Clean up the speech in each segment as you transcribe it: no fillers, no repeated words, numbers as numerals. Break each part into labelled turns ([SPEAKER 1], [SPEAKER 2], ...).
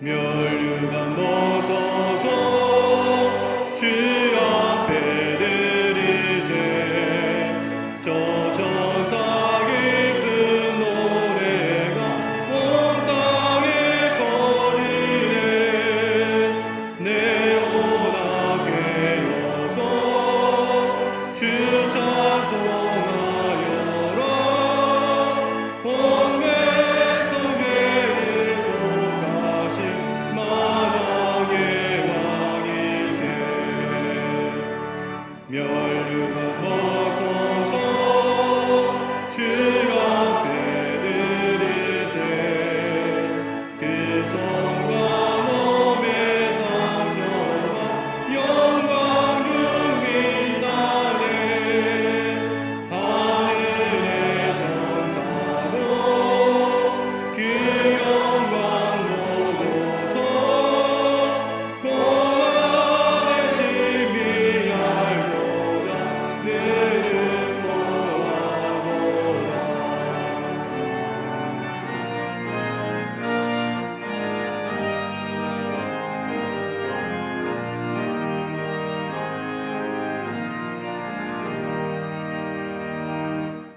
[SPEAKER 1] 멸류관 벗어서 주 앞에 드리세. 저 천사 기쁜 노래가 온 땅에 퍼지네. 내 오나 깨어서 주 찬송하여라. 온 백성 죄를 속하신 만왕의 왕이세. 멸류관 벗어서 주 앞에 드리세. 그 성과 몸의 상처가 영광 중인 날에 하늘의 천사도 그 영광 보고서 고난의 심히 알고자 늘은 모아도다.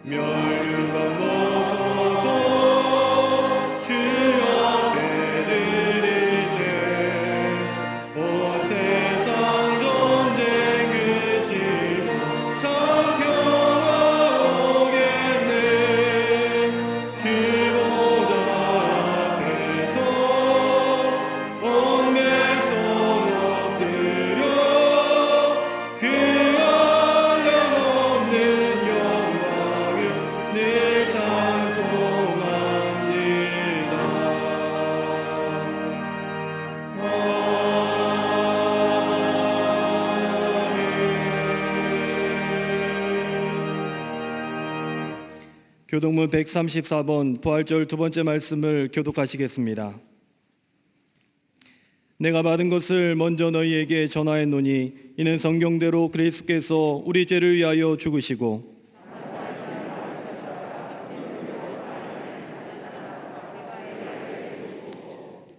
[SPEAKER 1] 멸류관 벗어서 주 앞에 드리세. 온 세상 전쟁 그치고 참 평화 오겠네. 주 보좌 앞에서 온 백성 엎드려 그 한량없는 영광을 늘 찬송합니다. 아멘. 교동문 134번 부활절 두 번째 말씀을 교독하시겠습니다. 내가 받은 것을 먼저 너희에게 전하였노니 이는 성경대로 그리스도께서 우리 죄를 위하여 죽으시고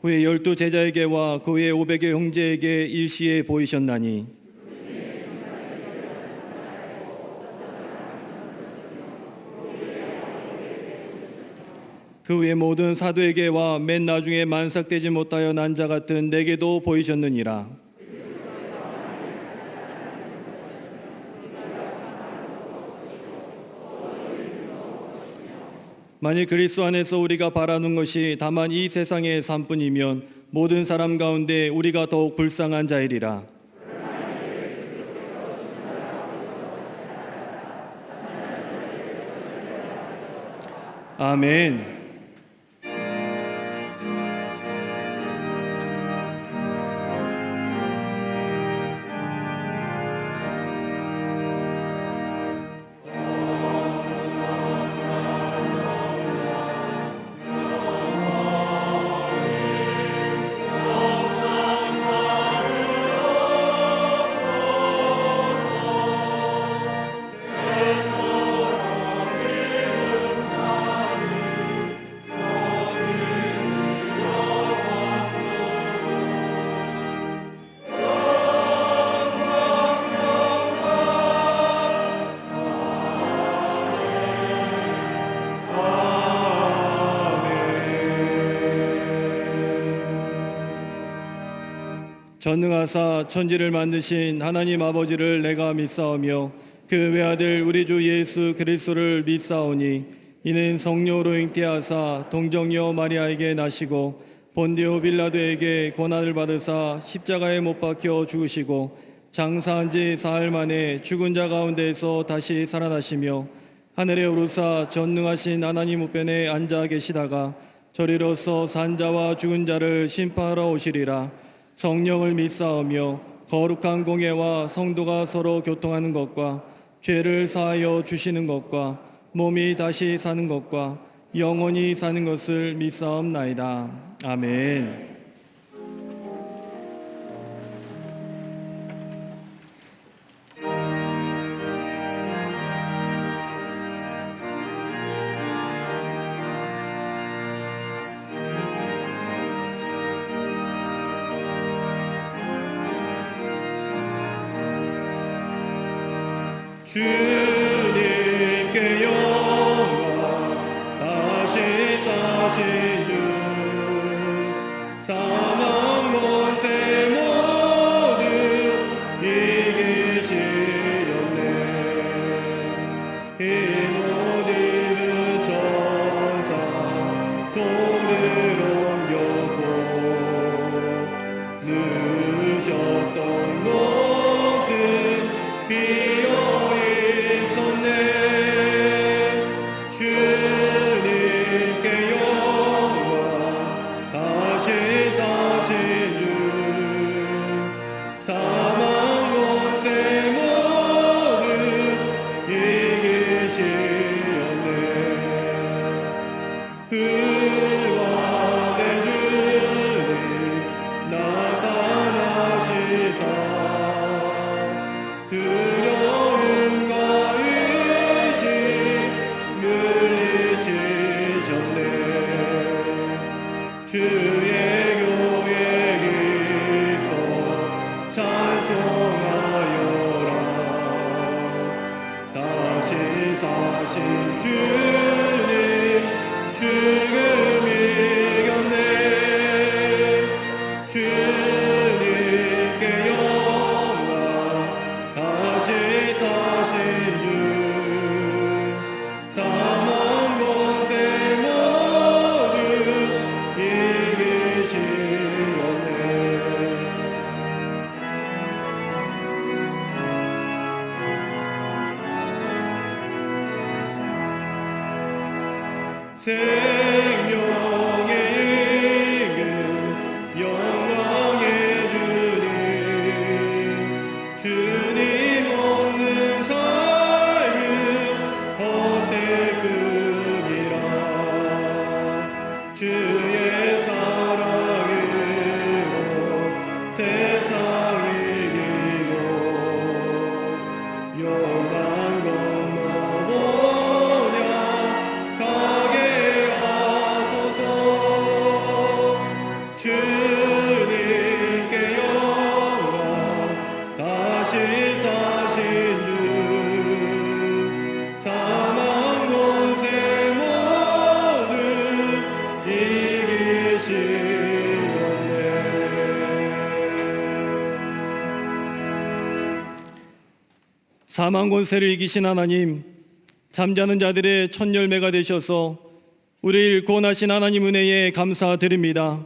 [SPEAKER 1] 후에 12 제자에게와 그 후에 500의 형제에게 일시에 보이셨나니 그 후에 모든 사도에게와 맨 나중에 만삭되지 못하여 난 자 같은 내게도 보이셨느니라. 만일 그리스도 안에서 우리가 바라는 것이 다만 이 세상의 삶뿐이면 모든 사람 가운데 우리가 더욱 불쌍한 자이리라. 아멘. 전능하사 천지를 만드신 하나님 아버지를 내가 믿사오며 그 외아들 우리 주 예수 그리스도를 믿사오니 이는 성령으로 잉태하사 동정녀 마리아에게 나시고 본디오 빌라도에게 고난을 받으사 십자가에 못 박혀 죽으시고 장사한 지 사흘 만에 죽은 자 가운데에서 다시 살아나시며 하늘에 오르사 전능하신 하나님 우편에 앉아 계시다가 저리로서 산자와 죽은 자를 심판하러 오시리라. 성령을 믿사오며 거룩한 공예와 성도가 서로 교통하는 것과 죄를 사하여 주시는 것과 몸이 다시 사는 것과 영원히 사는 것을 믿사옵나이다. 아멘. 주님께 영광 다시 사신 주 사망 권세 모두 이기시었네 흰 옷 입은 천사 돌을 옮겼고 누우셨던 곳은 비어 있었네 주님께 영광 다시 사신 주 사망 권세 모두 이기시었네 부활의 주님 나타나시사 두려움과 의심 물리치셨네 주의 교회 기뻐 찬송하여라 다시 사신 주님 죽음 이겼네 주님께 영광 다시 사신 주 사망 권세 모두 이기시었네 생명의 이금 영광의 주님 주님 없는 삶은 헛될 뿐이라 주의 사랑으로 세상 이기고 요단 건너보냐 가게 하소서 주님께 영광 다시 사신 주 사망 권세 모두 이기시었네 사망 권세를 이기신 하나님 잠자는 자들의 첫 열매가 되셔서 우리를 구원하신 하나님 은혜에 감사드립니다.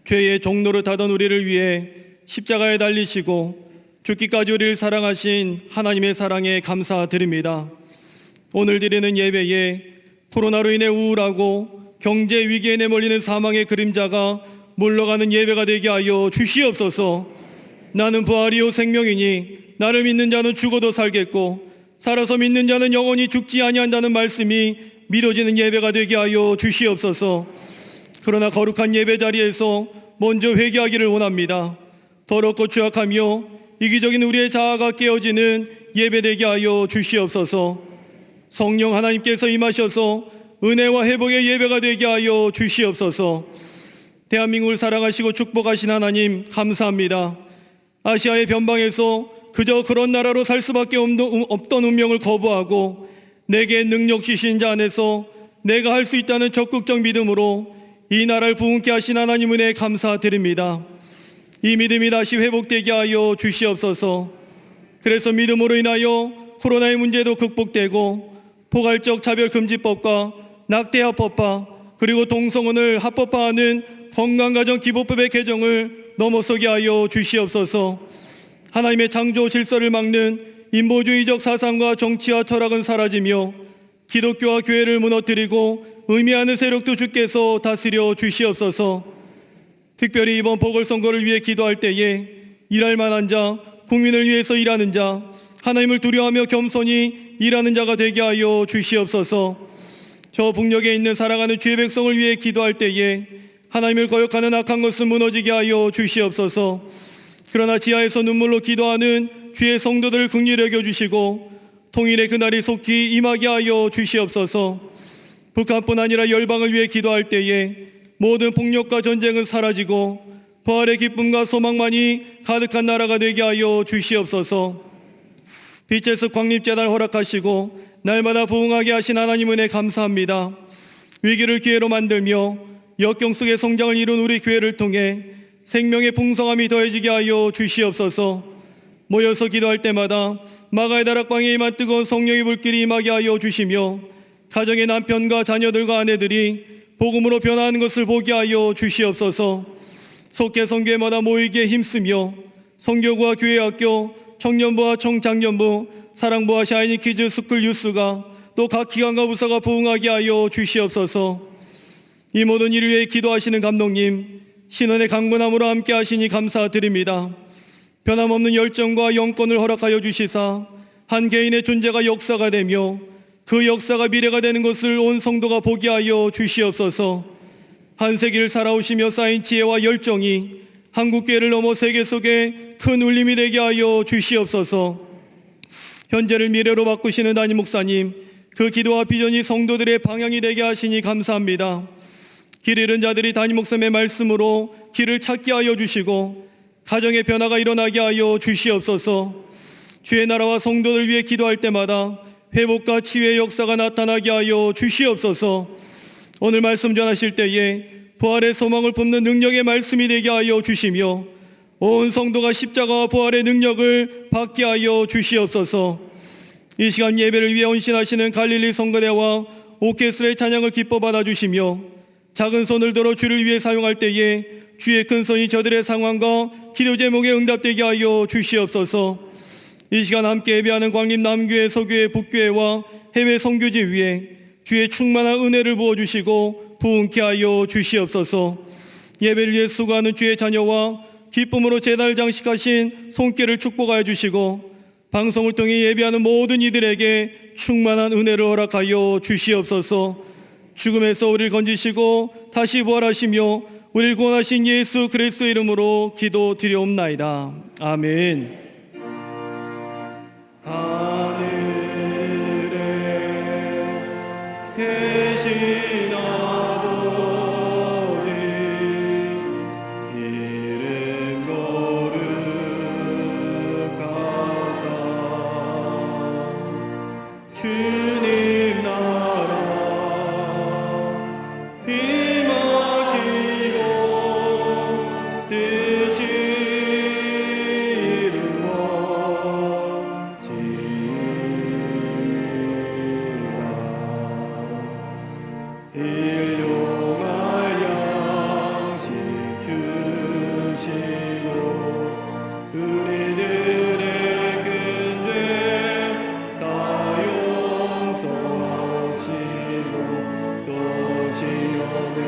[SPEAKER 1] 죄의 종로를 타던 우리를 위해 십자가에 달리시고 죽기까지 우리를 사랑하신 하나님의 사랑에 감사드립니다. 오늘 드리는 예배에 코로나로 인해 우울하고 경제 위기에 내몰리는 사망의 그림자가 물러가는 예배가 되게 하여 주시옵소서. 나는 부활이요 생명이니 나를 믿는 자는 죽어도 살겠고 살아서 믿는 자는 영원히 죽지 아니한다는 말씀이 믿어지는 예배가 되게 하여 주시옵소서. 그러나 거룩한 예배 자리에서 먼저 회개하기를 원합니다. 더럽고 추악하며 이기적인 우리의 자아가 깨어지는 예배 되게 하여 주시옵소서. 성령 하나님께서 임하셔서 은혜와 회복의 예배가 되게 하여 주시옵소서. 대한민국을 사랑하시고 축복하신 하나님 감사합니다. 아시아의 변방에서 그저 그런 나라로 살 수밖에 없던 운명을 거부하고 내게 능력 주신 자 안에서 내가 할 수 있다는 적극적 믿음으로 이 나라를 부흥케 하신 하나님 은혜에 감사드립니다. 이 믿음이 다시 회복되게 하여 주시옵소서. 그래서 믿음으로 인하여 코로나의 문제도 극복되고 포괄적 차별금지법과 낙태합법화 그리고 동성혼을 합법화하는 건강가정기본법의 개정을 넘어서게 하여 주시옵소서. 하나님의 창조 질서를 막는 인보주의적 사상과 정치와 철학은 사라지며 기독교와 교회를 무너뜨리고 의미하는 세력도 주께서 다스려 주시옵소서. 특별히 이번 보궐선거를 위해 기도할 때에 일할 만한 자, 국민을 위해서 일하는 자, 하나님을 두려워하며 겸손히 일하는 자가 되게 하여 주시옵소서. 저 북녘에 있는 사랑하는 주의 백성을 위해 기도할 때에 하나님을 거역하는 악한 것은 무너지게 하여 주시옵소서. 그러나 지하에서 눈물로 기도하는 주의 성도들을 긍휼히 여겨주시고 통일의 그날이 속히 임하게 하여 주시옵소서. 북한뿐 아니라 열방을 위해 기도할 때에 모든 폭력과 전쟁은 사라지고 부활의 기쁨과 소망만이 가득한 나라가 되게 하여 주시옵소서. 빛에서 광립재단을 허락하시고 날마다 부흥하게 하신 하나님 은혜 감사합니다. 위기를 기회로 만들며 역경 속의 성장을 이룬 우리 교회를 통해 생명의 풍성함이 더해지게 하여 주시옵소서. 모여서 기도할 때마다 마가의 다락방에 임한 뜨거운 성령의 불길이 임하게 하여 주시며 가정의 남편과 자녀들과 아내들이 복음으로 변화하는 것을 보게 하여 주시옵소서. 속해 성교회마다 모이기에 힘쓰며 성교구와 교회학교, 청년부와 청장년부, 사랑부와 샤이니 키즈 스쿨 유스가 또 각 기관과 부서가 부흥하게 하여 주시옵소서. 이 모든 일을 위해 기도하시는 감독님, 신원의 강건함으로 함께 하시니 감사드립니다. 변함없는 열정과 영권을 허락하여 주시사 한 개인의 존재가 역사가 되며 그 역사가 미래가 되는 것을 온 성도가 보게 하여 주시옵소서. 한 세기를 살아오시며 쌓인 지혜와 열정이 한국교회를 넘어 세계 속에 큰 울림이 되게 하여 주시옵소서. 현재를 미래로 바꾸시는 담임 목사님, 그 기도와 비전이 성도들의 방향이 되게 하시니 감사합니다. 길 잃은 자들이 담임 목사님의 말씀으로 길을 찾게 하여 주시고 가정의 변화가 일어나게 하여 주시옵소서. 주의 나라와 성도를 위해 기도할 때마다 회복과 치유의 역사가 나타나게 하여 주시옵소서. 오늘 말씀 전하실 때에 부활의 소망을 품는 능력의 말씀이 되게 하여 주시며 온 성도가 십자가와 부활의 능력을 받게 하여 주시옵소서. 이 시간 예배를 위해 헌신하시는 갈릴리 성가대와 오케스트라의 찬양을 기뻐 받아주시며 작은 손을 들어 주를 위해 사용할 때에 주의 큰 손이 저들의 상황과 기도 제목에 응답되게 하여 주시옵소서. 이 시간 함께 예배하는 광림 남교회, 서교회, 북교회와 해외 선교지 위에 주의 충만한 은혜를 부어주시고 부흥케 하여 주시옵소서. 예배를 위해 수고하는 주의 자녀와 기쁨으로 제단을 장식하신 손길을 축복하여 주시고 방송을 통해 예배하는 모든 이들에게 충만한 은혜를 허락하여 주시옵소서. 죽음에서 우리를 건지시고 다시 부활하시며 우리를 구원하신 예수 그리스도의 이름으로 기도드리옵나이다. 아멘. 하늘에 계신 아버지 이름 거룩하사 주님 나라 임하시고 뜻이 일용할 양식 주시고 우리들의 큰 죄 다 용서하시고 또 시험에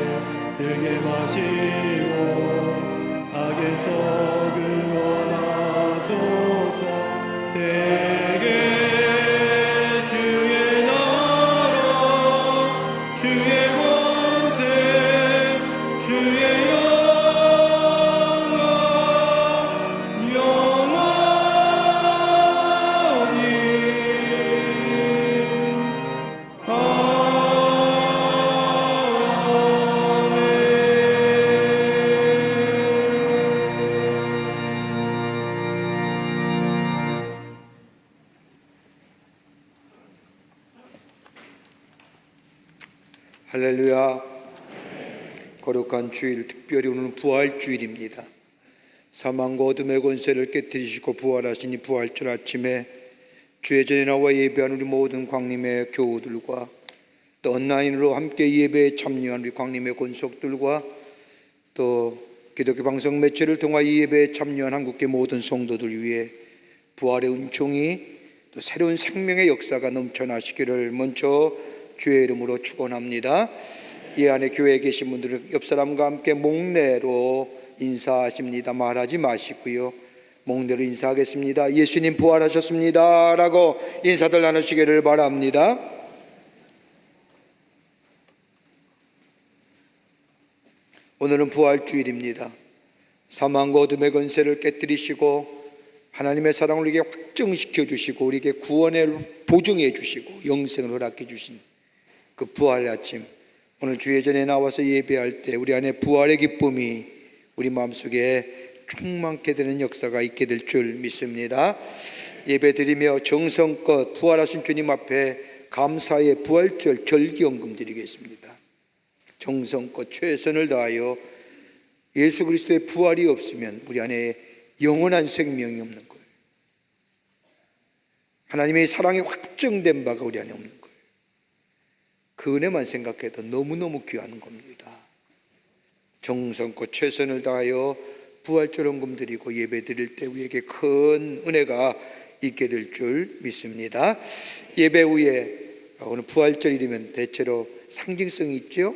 [SPEAKER 1] 들게 마시고 악에서 구원하소서. 대개 주의 나라 주의 권세 주의 영광 영원히
[SPEAKER 2] 할렐루야. 거룩한 주일, 특별히 오늘은 부활주일입니다. 사망과 어둠의 권세를 깨뜨리시고 부활하시니 부활절 아침에 주의 전에 나와 예배하는 우리 모든 광림의 교우들과 또 온라인으로 함께 예배에 참여한 우리 광림의 권속들과 또 기독교 방송 매체를 통하여 이 예배에 참여한 한국계 모든 성도들 위해 부활의 은총이 또 새로운 생명의 역사가 넘쳐나시기를 먼저 주의 이름으로 축원합니다. 이 안에 교회에 계신 분들은 옆 사람과 함께 목례로 인사하십니다. 말하지 마시고요, 목례로 인사하겠습니다. 예수님 부활하셨습니다 라고 인사들 나누시기를 바랍니다. 오늘은 부활주일입니다. 사망과 어둠의 권세를 깨뜨리시고 하나님의 사랑을 우리에게 확증시켜 주시고 우리에게 구원을 보증해 주시고 영생을 허락해 주신 그 부활의 아침, 오늘 주의 전에 나와서 예배할 때 우리 안에 부활의 기쁨이 우리 마음속에 충만케 되는 역사가 있게 될 줄 믿습니다. 예배드리며 정성껏 부활하신 주님 앞에 감사의 부활절 절기연금 드리겠습니다. 정성껏 최선을 다하여 예수 그리스도의 부활이 없으면 우리 안에 영원한 생명이 없는 거예요. 하나님의 사랑이 확정된 바가 우리 안에 없는 거예요. 그 은혜만 생각해도 너무너무 귀한 겁니다. 정성껏 최선을 다하여 부활절 헌금 드리고 예배 드릴 때 우리에게 큰 은혜가 있게 될 줄 믿습니다. 예배 후에 오늘 부활절이면 대체로 상징성이 있죠.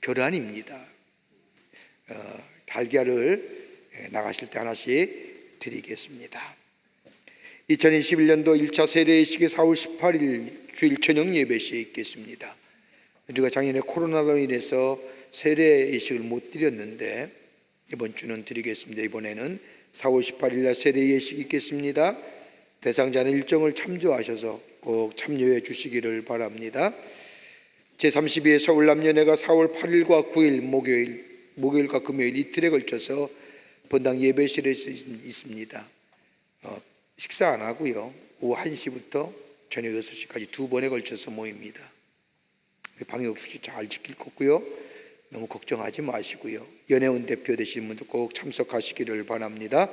[SPEAKER 2] 결환입니다. 달걀을 나가실 때 하나씩 드리겠습니다. 2021년도 1차 세례예식이 4월 18일 주일 저녁 예배 시에 있겠습니다. 우리가 작년에 코로나로 인해서 세례예식을 못 드렸는데 이번 주는 드리겠습니다. 이번에는 4월 18일 날 세례예식이 있겠습니다. 대상자는 일정을 참조하셔서 꼭 참여해 주시기를 바랍니다. 제32회 서울남녀회가 4월 8일과 9일 목요일과 금요일 이틀에 걸쳐서 본당 예배실에 있습니다. 식사 안 하고요. 오후 1시부터 저녁 6시까지 두 번에 걸쳐서 모입니다. 방역수칙 잘 지킬 거고요. 너무 걱정하지 마시고요. 연혜원 대표 되시는 분들 꼭 참석하시기를 바랍니다.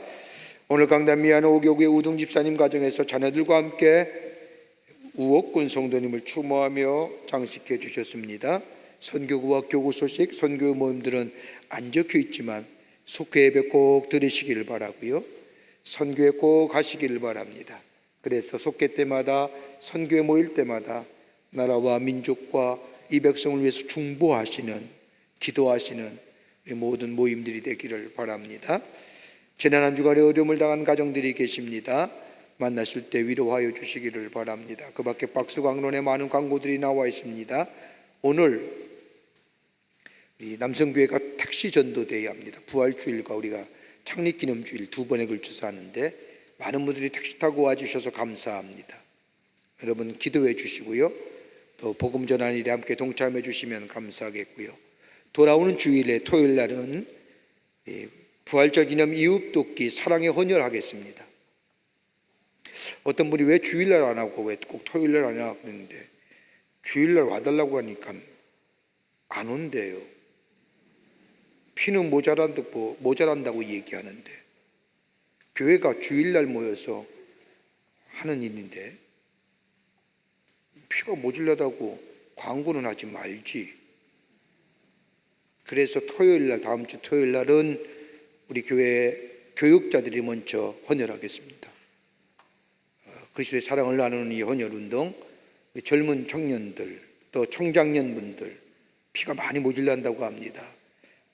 [SPEAKER 2] 오늘 강단 미안 오교구의 우등 집사님 가정에서 자녀들과 함께 우옥군 성도님을 추모하며 장식해 주셨습니다. 선교구와 교구 소식, 선교 모임들은 안 적혀 있지만 속회 예배 꼭 들으시기를 바라고요. 선교에 꼭 가시기를 바랍니다. 그래서 속회 때마다 선교에 모일 때마다 나라와 민족과 이 백성을 위해서 중보하시는, 기도하시는 모든 모임들이 되기를 바랍니다. 지난 한 주간에 어려움을 당한 가정들이 계십니다. 만나실 때 위로하여 주시기를 바랍니다. 그 밖에 박수광론에 많은 광고들이 나와 있습니다. 오늘 이 남성교회가 택시 전도대회 합니다. 부활주일과 우리가 창립기념주일 두 번에 걸쳐서 하는데 많은 분들이 택시 타고 와주셔서 감사합니다. 여러분 기도해 주시고요. 또 복음 전하는 일에 함께 동참해 주시면 감사하겠고요. 돌아오는 주일에 토요일 날은 부활절 기념 이웃 돕기 사랑의 헌혈하겠습니다. 어떤 분이 왜 주일날 안 하고 왜 꼭 토요일날 하냐 그랬는데 주일날 와달라고 하니까 안 온대요. 피는 모자란다고 얘기하는데 교회가 주일날 모여서 하는 일인데 피가 모자라다고 광고는 하지 말지. 그래서 토요일날, 다음 주 토요일날은 우리 교회 교육자들이 먼저 헌혈하겠습니다. 그리스도의 사랑을 나누는 이 헌혈운동, 젊은 청년들 또 청장년분들 피가 많이 모자란다고 합니다.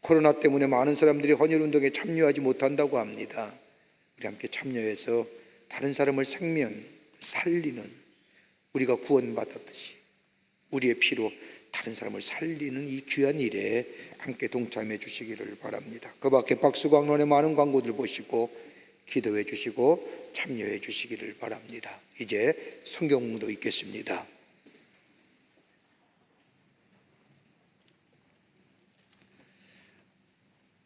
[SPEAKER 2] 코로나 때문에 많은 사람들이 헌혈운동에 참여하지 못한다고 합니다. 우리 함께 참여해서 다른 사람을 생명 살리는, 우리가 구원받았듯이 우리의 피로 다른 사람을 살리는 이 귀한 일에 함께 동참해 주시기를 바랍니다. 그 밖에 박수광론의 많은 광고들 보시고 기도해 주시고 참여해 주시기를 바랍니다. 이제 성경도 읽겠습니다.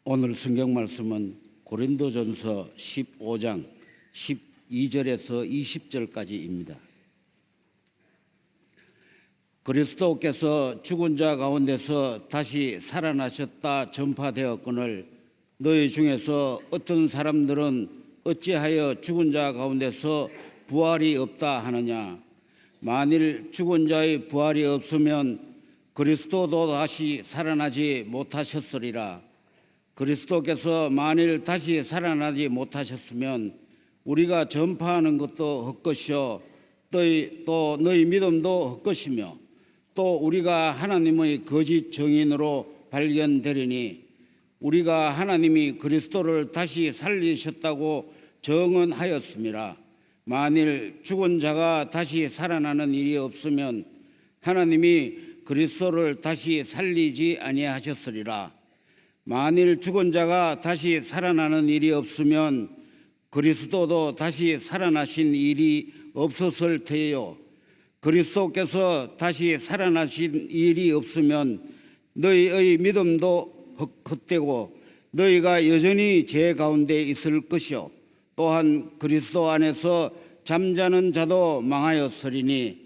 [SPEAKER 3] 오늘 성경 말씀은 고린도전서 15장 12절에서 20절까지입니다. 그리스도께서 죽은 자 가운데서 다시 살아나셨다 전파되었거늘 너희 중에서 어떤 사람들은 어찌하여 죽은 자 가운데서 부활이 없다 하느냐. 만일 죽은 자의 부활이 없으면 그리스도도 다시 살아나지 못하셨으리라. 그리스도께서 만일 다시 살아나지 못하셨으면 우리가 전파하는 것도 헛것이요 또 너희 믿음도 헛것이며 또 우리가 하나님의 거짓 증인으로 발견되리니 우리가 하나님이 그리스도를 다시 살리셨다고 정언하였습니다. 만일 죽은 자가 다시 살아나는 일이 없으면 하나님이 그리스도를 다시 살리지 아니하셨으리라. 만일 죽은 자가 다시 살아나는 일이 없으면 그리스도도 다시 살아나신 일이 없었을 테요. 그리스도께서 다시 살아나신 일이 없으면 너희의 믿음도 헛되고 너희가 여전히 죄 가운데 있을 것이요 또한 그리스도 안에서 잠자는 자도 망하였으리니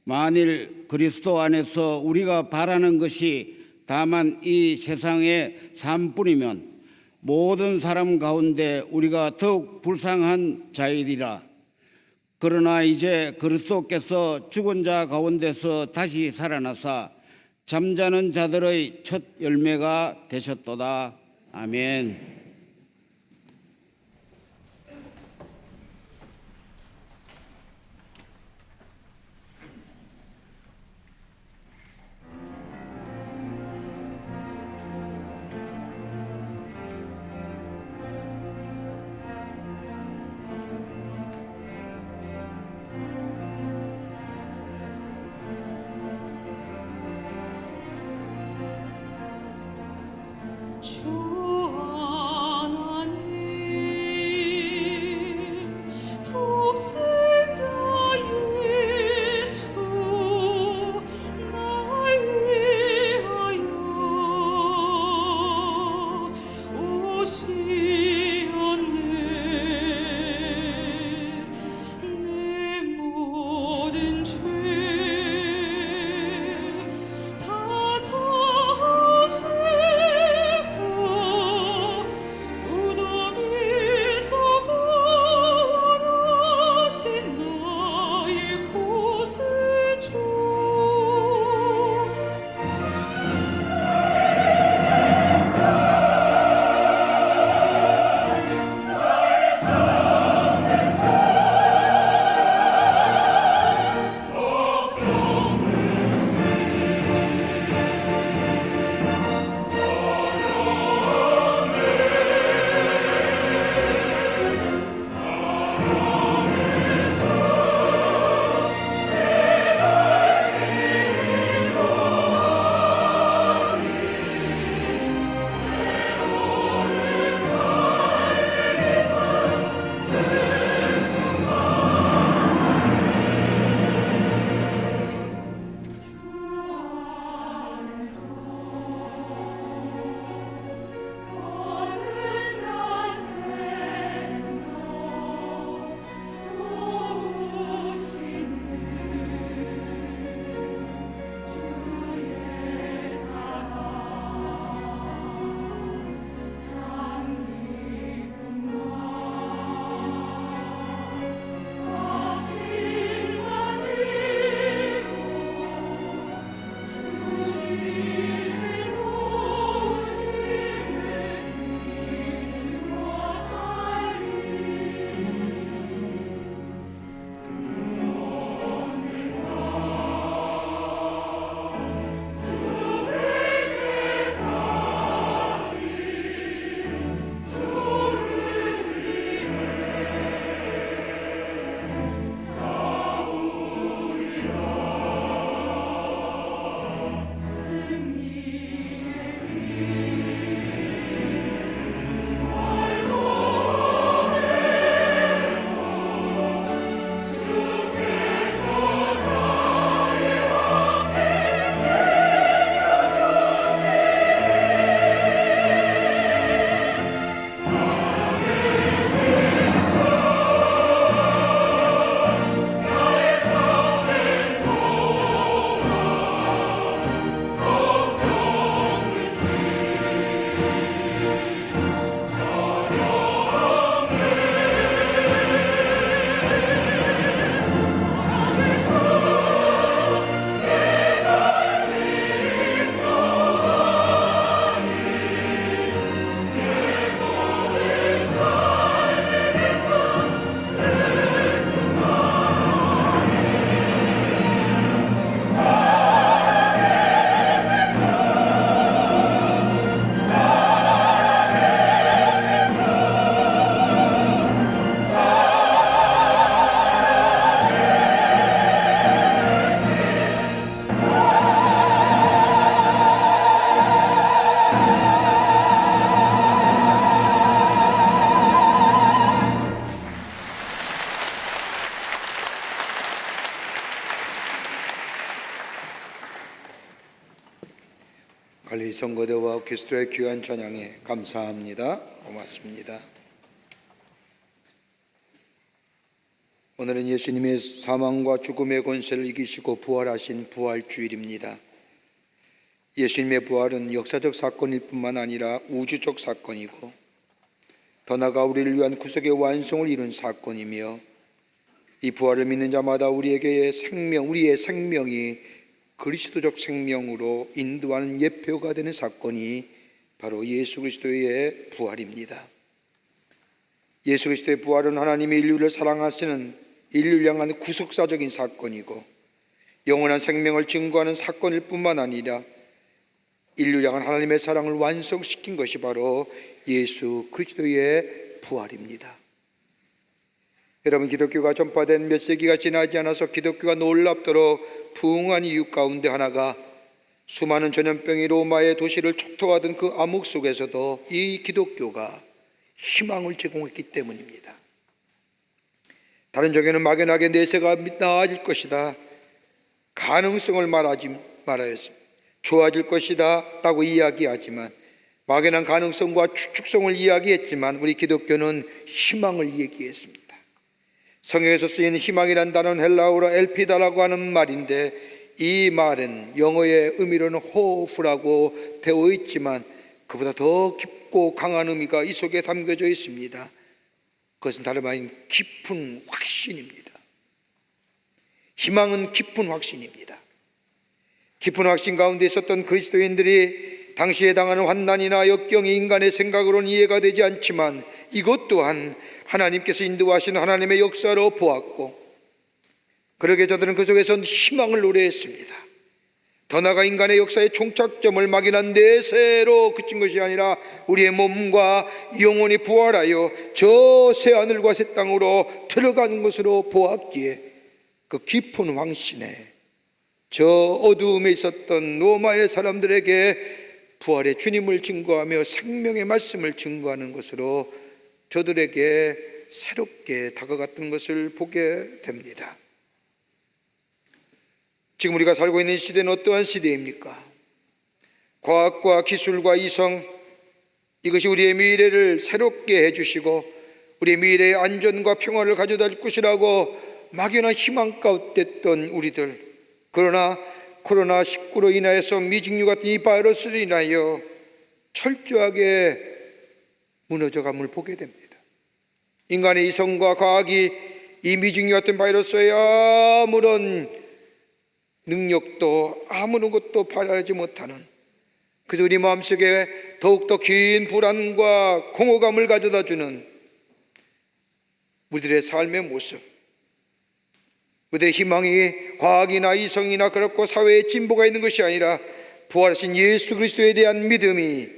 [SPEAKER 3] 만일 그리스도 안에서 우리가 바라는 것이 다만 이 세상의 삶뿐이면 모든 사람 가운데 우리가 더욱 불쌍한 자이리라. 그러나 이제 그리스도께서 죽은 자 가운데서 다시 살아나사 잠자는 자들의 첫 열매가 되셨도다. 아멘.
[SPEAKER 4] 주 하나님 독생자 예수 날 위하여 오시었네. 내 모든 죄 다 사하시고 무덤에서 부활하신 나의 구세주.
[SPEAKER 2] 갈릴리 성거대와 오케스트라의 귀한 찬양에 감사합니다. 고맙습니다. 오늘은 예수님의 사망과 죽음의 권세를 이기시고 부활하신 부활주일입니다. 예수님의 부활은 역사적 사건일 뿐만 아니라 우주적 사건이고 더 나아가 우리를 위한 구속의 완성을 이룬 사건이며 이 부활을 믿는 자마다 우리의 생명이 그리스도적 생명으로 인도하는 예표가 되는 사건이 바로 예수 그리스도의 부활입니다. 예수 그리스도의 부활은 하나님의 인류를 사랑하시는 인류를 향한 구속사적인 사건이고 영원한 생명을 증거하는 사건일 뿐만 아니라 인류를 향한 하나님의 사랑을 완성시킨 것이 바로 예수 그리스도의 부활입니다. 여러분, 기독교가 전파된 몇 세기가 지나지 않아서 기독교가 놀랍도록 부흥한 이유 가운데 하나가 수많은 전염병이 로마의 도시를 촉토하던 그 암흑 속에서도 이 기독교가 희망을 제공했기 때문입니다. 다른 종교는 막연하게 내세가 나아질 것이다, 가능성을 말하였습니다. 좋아질 것이다 라고 이야기하지만, 막연한 가능성과 추측성을 이야기했지만 우리 기독교는 희망을 얘기했습니다. 성경에서 쓰인 희망이란 단어는 헬라어로 엘피다라고 하는 말인데, 이 말은 영어의 의미로는 hope라고 되어 있지만 그보다 더 깊고 강한 의미가 이 속에 담겨져 있습니다. 그것은 다름 아닌 깊은 확신입니다. 희망은 깊은 확신입니다. 깊은 확신 가운데 있었던 그리스도인들이 당시에 당하는 환난이나 역경이 인간의 생각으로는 이해가 되지 않지만 이것 또한 하나님께서 인도하시는 하나님의 역사로 보았고, 그러게 저들은 그 속에서 희망을 노래했습니다. 더 나아가 인간의 역사의 종착점을 막연한 내세로 그친 것이 아니라 우리의 몸과 영혼이 부활하여 저 새 하늘과 새 땅으로 들어가는 것으로 보았기에 그 깊은 확신에 저 어두움에 있었던 로마의 사람들에게 부활의 주님을 증거하며 생명의 말씀을 증거하는 것으로 저들에게 새롭게 다가갔던 것을 보게 됩니다. 지금 우리가 살고 있는 시대는 어떠한 시대입니까? 과학과 기술과 이성, 이것이 우리의 미래를 새롭게 해주시고 우리의 미래의 안전과 평화를 가져다 줄 것이라고 막연한 희망 가운데 있던 우리들, 그러나 코로나19로 인하여서 미직류 같은 이 바이러스로 인하여 철저하게 무너져감을 보게 됩니다. 인간의 이성과 과학이 이 미직류 같은 바이러스에 아무런 능력도 아무런 것도 발휘하지 못하는, 그래서 우리 마음속에 더욱더 긴 불안과 공허감을 가져다주는 우리들의 삶의 모습, 우리들의 희망이 과학이나 이성이나 그렇고 사회의 진보가 있는 것이 아니라 부활하신 예수 그리스도에 대한 믿음이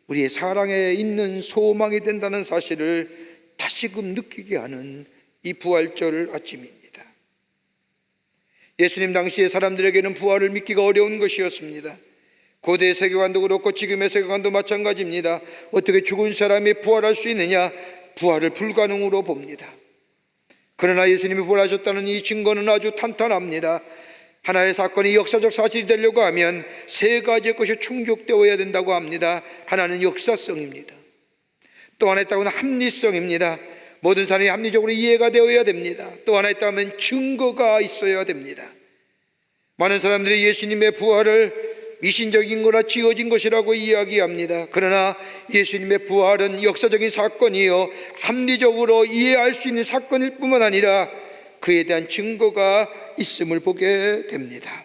[SPEAKER 2] 우리의 사랑에 있는 소망이 된다는 사실을 다시금 느끼게 하는 이 부활절 아침입니다. 예수님 당시의 사람들에게는 부활을 믿기가 어려운 것이었습니다. 고대 세계관도 그렇고 지금의 세계관도 마찬가지입니다. 어떻게 죽은 사람이 부활할 수 있느냐? 부활을 불가능으로 봅니다. 그러나 예수님이 부활하셨다는 이 증거는 아주 탄탄합니다. 하나의 사건이 역사적 사실이 되려고 하면 세 가지의 것이 충족되어야 된다고 합니다. 하나는 역사성입니다. 또 하나 있다고는 합리성입니다. 모든 사람이 합리적으로 이해가 되어야 됩니다. 또 하나 있다면 증거가 있어야 됩니다. 많은 사람들이 예수님의 부활을 미신적인 거라 지어진 것이라고 이야기합니다. 그러나 예수님의 부활은 역사적인 사건이요, 합리적으로 이해할 수 있는 사건일 뿐만 아니라 그에 대한 증거가 있음을 보게 됩니다.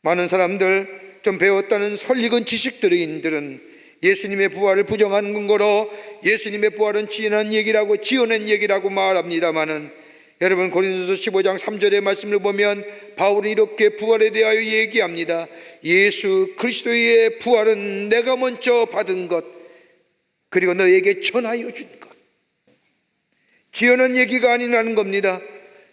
[SPEAKER 2] 많은 사람들, 좀 배웠다는 설익은 지식들인들은 예수님의 부활을 부정한 근거로 예수님의 부활은 지어낸 얘기라고 말합니다마는, 여러분 고린도서 15장 3절의 말씀을 보면 바울이 이렇게 부활에 대하여 얘기합니다. 예수 그리스도의 부활은 내가 먼저 받은 것, 그리고 너에게 전하여 준 것. 지어낸 얘기가 아니라는 겁니다.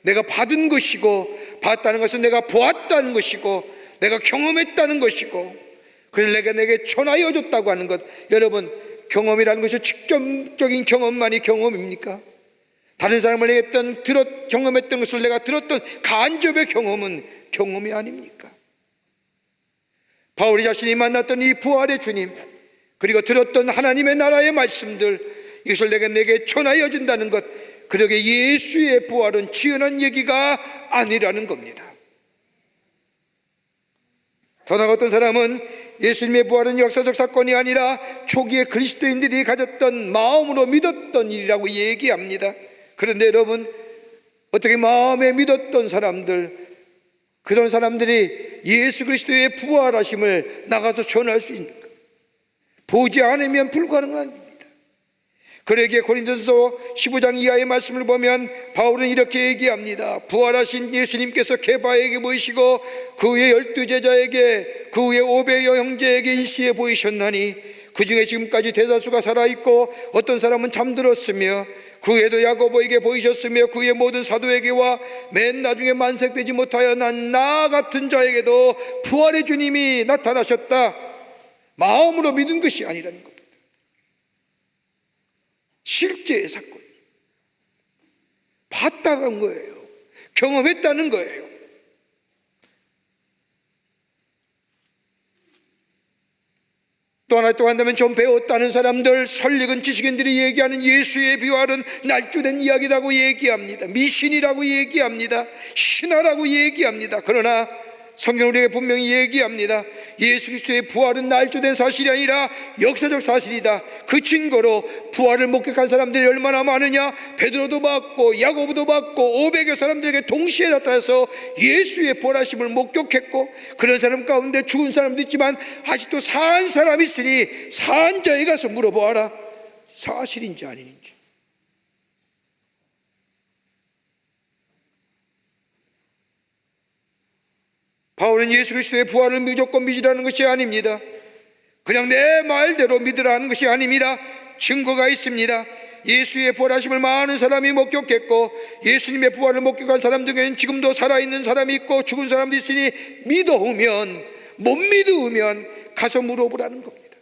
[SPEAKER 2] 내가 받은 것이고, 받았다는 것은 내가 보았다는 것이고, 내가 경험했다는 것이고, 그래서 내게 전하여 줬다고 하는 것. 여러분, 경험이라는 것이 직접적인 경험만이 경험입니까? 다른 사람을 경험했던 것을 내가 들었던 간접의 경험은 경험이 아닙니까? 바울이 자신이 만났던 이 부활의 주님, 그리고 들었던 하나님의 나라의 말씀들, 이것을 내게 전하여 준다는 것, 그러게 예수의 부활은 지어낸 얘기가 아니라는 겁니다. 더 나아가 어떤 사람은 예수님의 부활은 역사적 사건이 아니라 초기에 그리스도인들이 가졌던 마음으로 믿었던 일이라고 얘기합니다. 그런데 여러분, 어떻게 마음에 믿었던 사람들, 그런 사람들이 예수 그리스도의 부활하심을 나가서 전할 수 있습니까? 보지 않으면 불가능한 일입니다. 그러기에 고린도서 15장 이하의 말씀을 보면 바울은 이렇게 얘기합니다. 부활하신 예수님께서 케바에게 보이시고 그 후에 12제자에게, 그 후에 500여 형제에게 일시에 보이셨나니 그 중에 지금까지 대다수가 살아있고 어떤 사람은 잠들었으며, 그 후에도 야고보에게 보이셨으며, 그 후에 모든 사도에게와 맨 나중에 만색되지 못하여 난 나 같은 자에게도 부활의 주님이 나타나셨다. 마음으로 믿은 것이 아니라는 겁니다. 실제의 사건, 봤다는 거예요. 경험했다는 거예요. 또 하나 또 한다면 좀 배웠다는 사람들, 설익은 지식인들이 얘기하는 예수의 부활은 날조된 이야기라고 얘기합니다. 미신이라고 얘기합니다. 신화라고 얘기합니다. 그러나 성경은 우리에게 분명히 얘기합니다. 예수 그리스도의 부활은 날조된 사실이 아니라 역사적 사실이다. 그 증거로 부활을 목격한 사람들이 얼마나 많으냐. 베드로도 봤고 야고보도 봤고 500여 사람들에게 동시에 나타나서 예수의 부활하심을 목격했고, 그런 사람 가운데 죽은 사람도 있지만 아직도 산 사람이 있으니 산 자에 가서 물어보아라. 사실인지 아닌지. 바울은 예수 그리스도의 부활을 무조건 믿으라는 것이 아닙니다. 그냥 내 말대로 믿으라는 것이 아닙니다. 증거가 있습니다. 예수의 부활하심을 많은 사람이 목격했고, 예수님의 부활을 목격한 사람 중에는 지금도 살아있는 사람이 있고 죽은 사람도 있으니 믿어오면, 못 믿으면 가서 물어보라는 겁니다.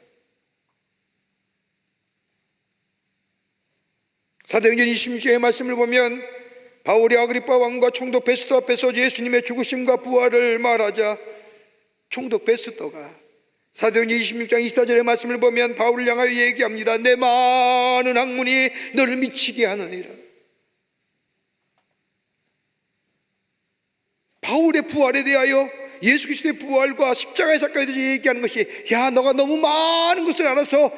[SPEAKER 2] 사도행전 26장의 말씀을 보면 바울이 아그리빠 왕과 총독 베스도 앞에서 예수님의 죽으심과 부활을 말하자 총독 베스도가 사도행전 26장 24절의 말씀을 보면 바울을 향하여 얘기합니다. 내 많은 학문이 너를 미치게 하느니라. 바울의 부활에 대하여, 예수 그리스도의 부활과 십자가의 사건에 대해서 얘기하는 것이, 야, 너가 너무 많은 것을 알아서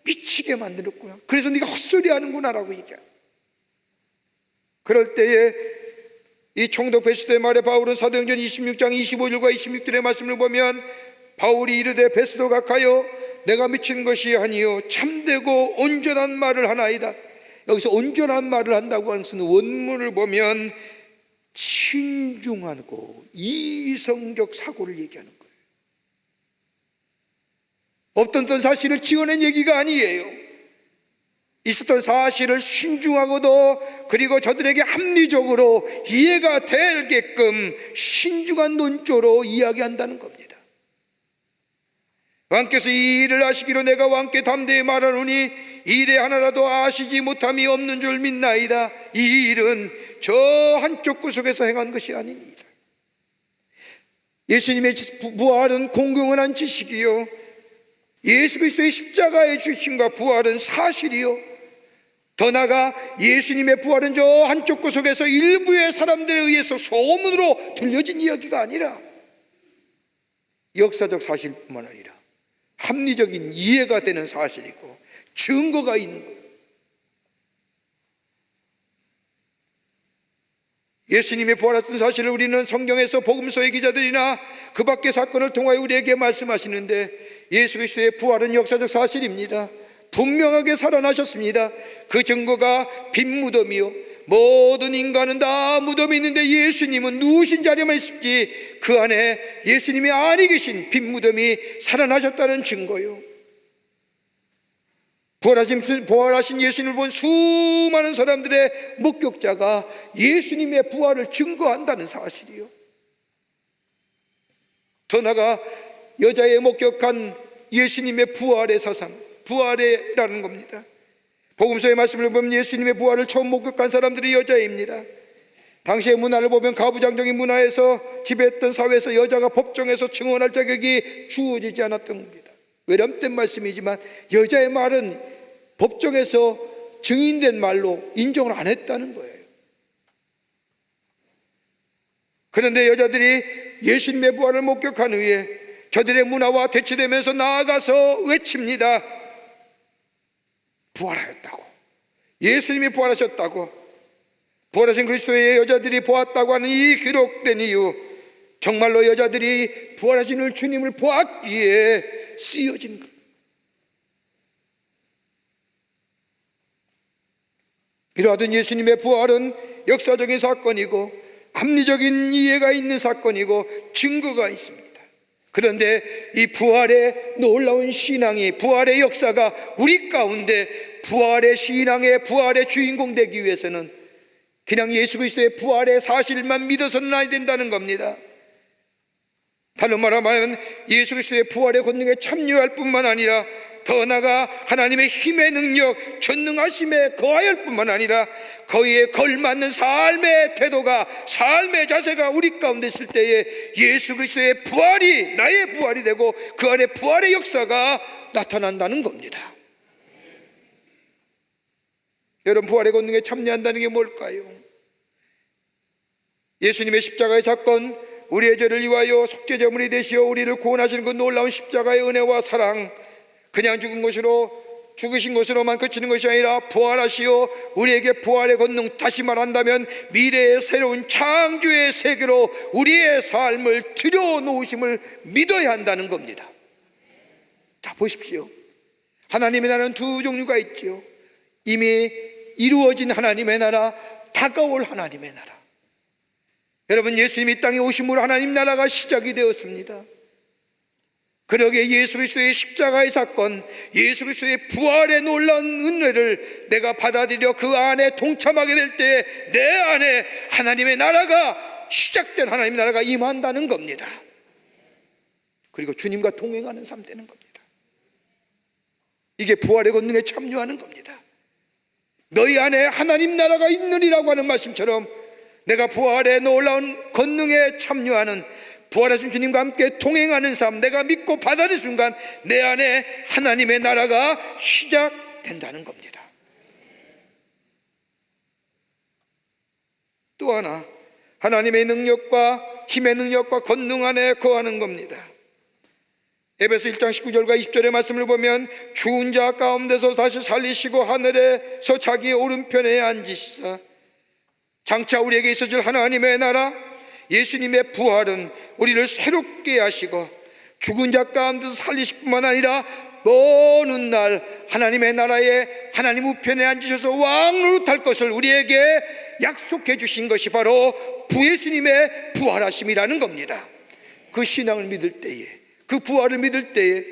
[SPEAKER 2] 미치게 만들었구나. 그래서 네가 헛소리 하는구나 라고 얘기합니다. 그럴 때에 이 총독 베스도의 말에 바울은 사도행전 26장 25절과 26절의 말씀을 보면 바울이 이르되 베스도가 가여 내가 미친 것이 아니요 참되고 온전한 말을 하나이다. 여기서 온전한 말을 한다고 하는 것은 원문을 보면 신중하고 이성적 사고를 얘기하는 거예요. 없던 사실을 지어낸 얘기가 아니에요. 있었던 사실을 신중하고도, 그리고 저들에게 합리적으로 이해가 되게끔 신중한 논조로 이야기한다는 겁니다. 왕께서 이 일을 아시기로 내가 왕께 담대히 말하노니 이 일에 하나라도 아시지 못함이 없는 줄 믿나이다. 이 일은 저 한쪽 구석에서 행한 것이 아닙니다. 예수님의 부활은 공공연한 지식이요, 예수 그리스도의 십자가의 죽으심과 부활은 사실이요, 더 나아가 예수님의 부활은 저 한쪽 구석에서 일부의 사람들에 의해서 소문으로 들려진 이야기가 아니라 역사적 사실뿐만 아니라 합리적인 이해가 되는 사실이고 증거가 있는 거예요. 예수님의 부활했던 사실을 우리는 성경에서 복음서의 기자들이나 그 밖의 사건을 통하여 우리에게 말씀하시는데, 예수 그리스도의 부활은 역사적 사실입니다. 분명하게 살아나셨습니다. 그 증거가 빈 무덤이요, 모든 인간은 다 무덤이 있는데 예수님은 누우신 자리에만 있을지 그 안에 예수님이 안에 계신 빈 무덤이 살아나셨다는 증거요, 부활하신 예수님을 본 수많은 사람들의 목격자가 예수님의 부활을 증거한다는 사실이요, 더 나아가 여자의 목격한 예수님의 부활의 사상, 부활이라는 겁니다. 복음서의 말씀을 보면 예수님의 부활을 처음 목격한 사람들이 여자입니다. 당시의 문화를 보면 가부장적인 문화에서 지배했던 사회에서 여자가 법정에서 증언할 자격이 주어지지 않았던 겁니다. 외람된 말씀이지만 여자의 말은 법정에서 증인된 말로 인정을 안 했다는 거예요. 그런데 여자들이 예수님의 부활을 목격한 후에 저들의 문화와 대치되면서 나아가서 외칩니다. 부활하였다고, 예수님이 부활하셨다고, 부활하신 그리스도의 여자들이 보았다고 하는 이 기록된 이유, 정말로 여자들이 부활하신 주님을 보았기에 쓰여진 것. 이러하던 예수님의 부활은 역사적인 사건이고 합리적인 이해가 있는 사건이고 증거가 있습니다. 그런데 이 부활의 놀라운 신앙이, 부활의 역사가 우리 가운데 부활의 신앙의 부활의 주인공 되기 위해서는 그냥 예수 그리스도의 부활의 사실만 믿어서는 안 된다는 겁니다. 다른 말하면 예수 그리스도의 부활의 권능에 참여할 뿐만 아니라 더 나아가 하나님의 힘의 능력, 전능하심에 거할 뿐만 아니라 거기에 걸맞는 삶의 태도가, 삶의 자세가 우리 가운데 있을 때에 예수 그리스도의 부활이 나의 부활이 되고 그 안에 부활의 역사가 나타난다는 겁니다. 여러분, 부활의 권능에 참여한다는 게 뭘까요? 예수님의 십자가의 사건, 우리의 죄를 위하여 속죄제물이 되시어 우리를 구원하시는 그 놀라운 십자가의 은혜와 사랑, 그냥 죽으신 것으로만 그치는 것이 아니라 부활하시어 우리에게 부활의 권능, 다시 말한다면 미래의 새로운 창조의 세계로 우리의 삶을 들여놓으심을 믿어야 한다는 겁니다. 자, 보십시오. 하나님의 나라는 두 종류가 있지요. 이미 이루어진 하나님의 나라, 다가올 하나님의 나라. 여러분, 예수님이 이 땅에 오심으로 하나님 나라가 시작이 되었습니다. 그러기에 예수 그리스도의 십자가의 사건, 예수 그리스도의 부활의 놀라운 은혜를 내가 받아들여 그 안에 동참하게 될 때 내 안에 하나님의 나라가, 시작된 하나님의 나라가 임한다는 겁니다. 그리고 주님과 동행하는 삶 되는 겁니다. 이게 부활의 권능에 참여하는 겁니다. 너희 안에 하나님 나라가 있느니라고 하는 말씀처럼 내가 부활의 놀라운 권능에 참여하는, 부활하신 주님과 함께 동행하는 삶, 내가 믿고 받아들인 순간 내 안에 하나님의 나라가 시작된다는 겁니다. 또 하나, 하나님의 능력과 힘의 능력과 권능 안에 거하는 겁니다. 에베소 1장 19절과 20절의 말씀을 보면 죽은 자 가운데서 다시 살리시고 하늘에서 자기의 오른편에 앉으시사, 장차 우리에게 있어질 하나님의 나라, 예수님의 부활은 우리를 새롭게 하시고 죽은 자 가운데서 살리실 뿐만 아니라 먼 날 하나님의 나라에 하나님 우편에 앉으셔서 왕노릇할 것을 우리에게 약속해 주신 것이 바로 예수님의 부활하심이라는 겁니다. 그 신앙을 믿을 때에, 그 부활을 믿을 때에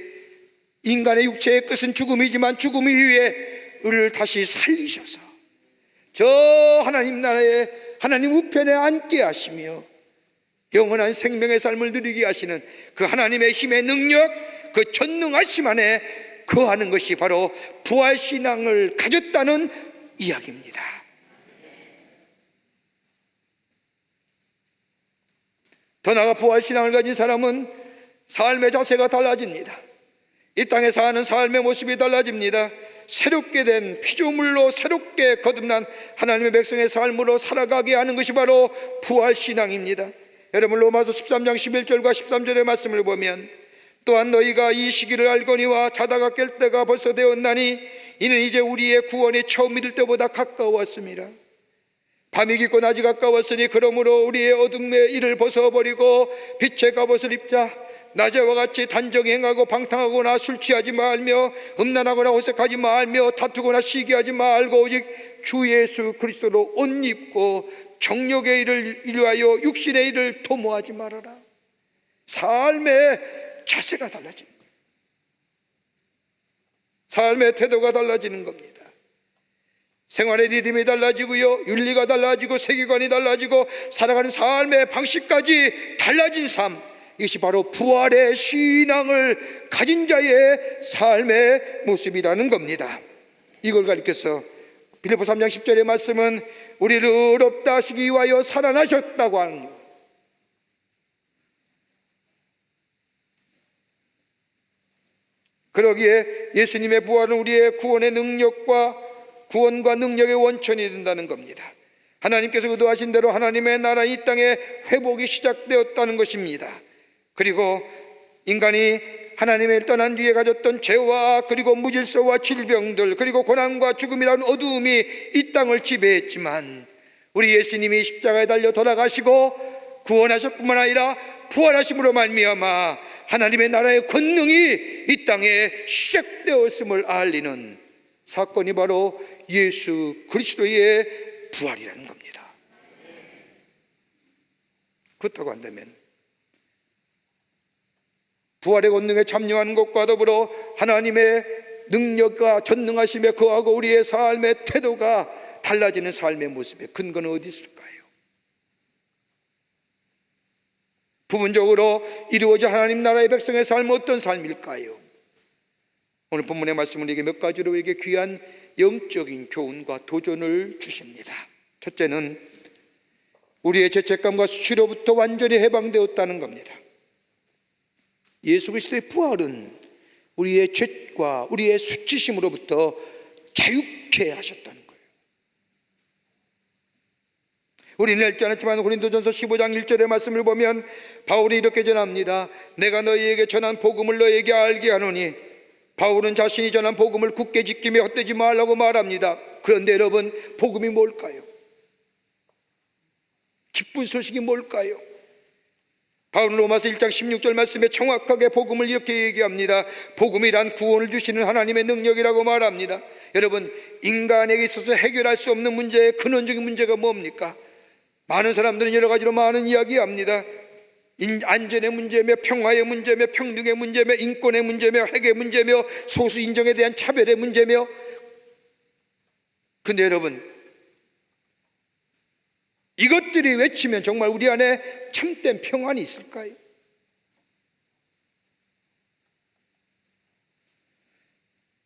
[SPEAKER 2] 인간의 육체의 끝은 죽음이지만 죽음 이후에 우리를 다시 살리셔서 저 하나님 나라에 하나님 우편에 앉게 하시며 영원한 생명의 삶을 누리게 하시는 그 하나님의 힘의 능력, 그 전능하심 안에 거하는 것이 바로 부활신앙을 가졌다는 이야기입니다. 더 나아가 부활신앙을 가진 사람은 삶의 자세가 달라집니다. 이 땅에 사는 삶의 모습이 달라집니다. 새롭게 된 피조물로 새롭게 거듭난 하나님의 백성의 삶으로 살아가게 하는 것이 바로 부활신앙입니다. 여러분, 로마서 13장 11절과 13절의 말씀을 보면 또한 너희가 이 시기를 알거니와 자다가 깰 때가 벌써 되었나니 이는 이제 우리의 구원이 처음 믿을 때보다 가까웠습니다. 밤이 깊고 낮이 가까웠으니 그러므로 우리의 어둠의 일을 벗어버리고 빛의 갑옷을 입자. 낮에와 같이 단정히 행하고 방탕하거나 술 취하지 말며 음란하거나 호색하지 말며 다투거나 시기하지 말고 오직 주 예수 그리스도로 옷 입고 정욕의 일을 위하여 육신의 일을 도모하지 말아라. 삶의 자세가 달라집니다. 삶의 태도가 달라지는 겁니다. 생활의 리듬이 달라지고요, 윤리가 달라지고 세계관이 달라지고 살아가는 삶의 방식까지 달라진 삶, 이것이 바로 부활의 신앙을 가진 자의 삶의 모습이라는 겁니다. 이걸 가리켜서 빌립보 3장 10절의 말씀은 우리를 의롭다 하시기 위하여 살아나셨다고 하는 것. 그러기에 예수님의 부활은 우리의 구원의 능력과 구원과 능력의 원천이 된다는 겁니다. 하나님께서 의도하신 대로 하나님의 나라 이 땅에 회복이 시작되었다는 것입니다. 그리고 인간이 하나님을 떠난 뒤에 가졌던 죄와 그리고 무질서와 질병들 그리고 고난과 죽음이라는 어두움이 이 땅을 지배했지만 우리 예수님이 십자가에 달려 돌아가시고 구원하실 뿐만 아니라 부활하심으로 말미암아 하나님의 나라의 권능이 이 땅에 시작되었음을 알리는 사건이 바로 예수 그리스도의 부활이라는 겁니다. 그렇다고 한다면 부활의 권능에 참여하는 것과 더불어 하나님의 능력과 전능하심에 거하고 우리의 삶의 태도가 달라지는 삶의 모습의 근거는 어디 있을까요? 부분적으로 이루어진 하나님 나라의 백성의 삶은 어떤 삶일까요? 오늘 본문의 말씀은 우리에게 몇 가지로 우리에게 귀한 영적인 교훈과 도전을 주십니다. 첫째는 우리의 죄책감과 수치로부터 완전히 해방되었다는 겁니다. 예수 그리스도의 부활은 우리의 죄과 우리의 수치심으로부터 자유케 하셨다는 거예요. 우리는 읽지 않았지만 고린도전서 15장 1절의 말씀을 보면 바울이 이렇게 전합니다. 내가 너희에게 전한 복음을 너희에게 알게 하노니, 바울은 자신이 전한 복음을 굳게 지키며 헛되지 말라고 말합니다. 그런데 여러분, 복음이 뭘까요? 기쁜 소식이 뭘까요? 바울은 로마서 1장 16절 말씀에 정확하게 복음을 이렇게 얘기합니다. 복음이란 구원을 주시는 하나님의 능력이라고 말합니다. 여러분, 인간에게 있어서 해결할 수 없는 문제의 근원적인 문제가 뭡니까? 많은 사람들은 여러 가지로 많은 이야기합니다. 안전의 문제며 평화의 문제며 평등의 문제며 인권의 문제며 핵의 문제며 소수 인종에 대한 차별의 문제며. 근데 여러분, 이것들이 외치면 정말 우리 안에 참된 평안이 있을까요?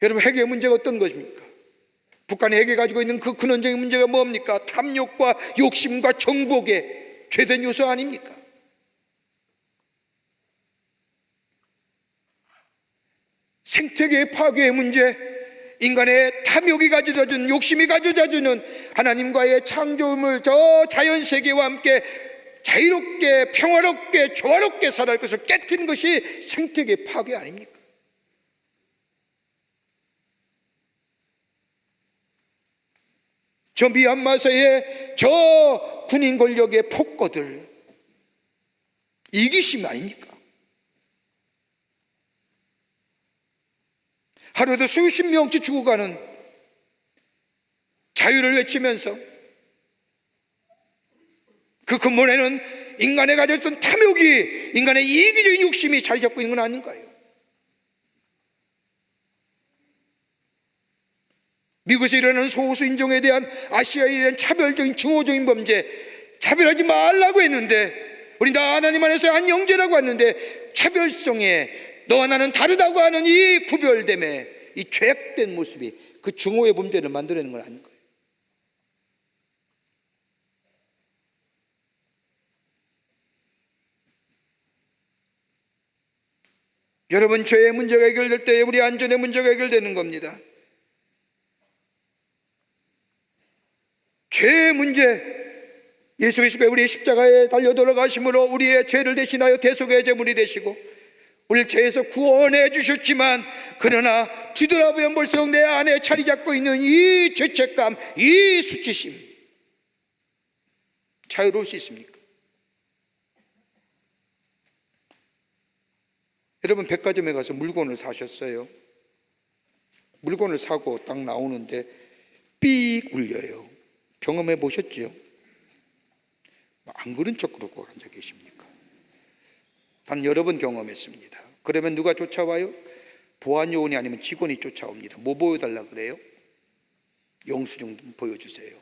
[SPEAKER 2] 여러분, 핵의 문제가 어떤 것입니까? 북한이 핵이 가지고 있는 그 근원적인 문제가 뭡니까? 탐욕과 욕심과 정복의 죄된 요소 아닙니까? 생태계의 파괴의 문제, 인간의 탐욕이 가져다주는, 욕심이 가져다주는 하나님과의 창조물, 저 자연세계와 함께 자유롭게 평화롭게 조화롭게 살아갈 것을 깨트린 것이 생태계 파괴 아닙니까? 저 미얀마에서의 저 군인 권력의 폭거들, 이기심 아닙니까? 하루에도 수십 명씩 죽어가는 자유를 외치면서 그 근본에는 인간의 가졌던 탐욕이, 인간의 이기적인 욕심이 자리 잡고 있는 건 아닌가요? 미국에서 일어나는 소수 인종에 대한, 아시아에 대한 차별적인 증오적인 범죄, 차별하지 말라고 했는데, 우리 다 하나님 안에서 한 형제라고 했는데 차별성에 너와 나는 다르다고 하는 이 구별됨에 이 죄악된 모습이 그 증오의 범죄를 만들어내는 건 아닌 거예요. 여러분, 죄의 문제가 해결될 때 우리 안전의 문제가 해결되는 겁니다. 죄의 문제, 예수 그리스도가 우리의 십자가에 달려 돌아가심으로 우리의 죄를 대신하여 대속의 제물이 되시고 우리를 죄에서 구원해 주셨지만, 그러나 뒤돌아보면 벌써 내 안에 자리 잡고 있는 이 죄책감, 이 수치심, 자유로울 수 있습니까? 여러분, 백화점에 가서 물건을 사셨어요. 물건을 사고 딱 나오는데 삑 울려요. 경험해 보셨죠? 안 그런 척 그러고 앉아 계십니까? 단 여러 번 경험했습니다. 그러면 누가 쫓아와요? 보안 요원이 아니면 직원이 쫓아옵니다. 뭐 보여달라 그래요? 영수증 좀 보여주세요.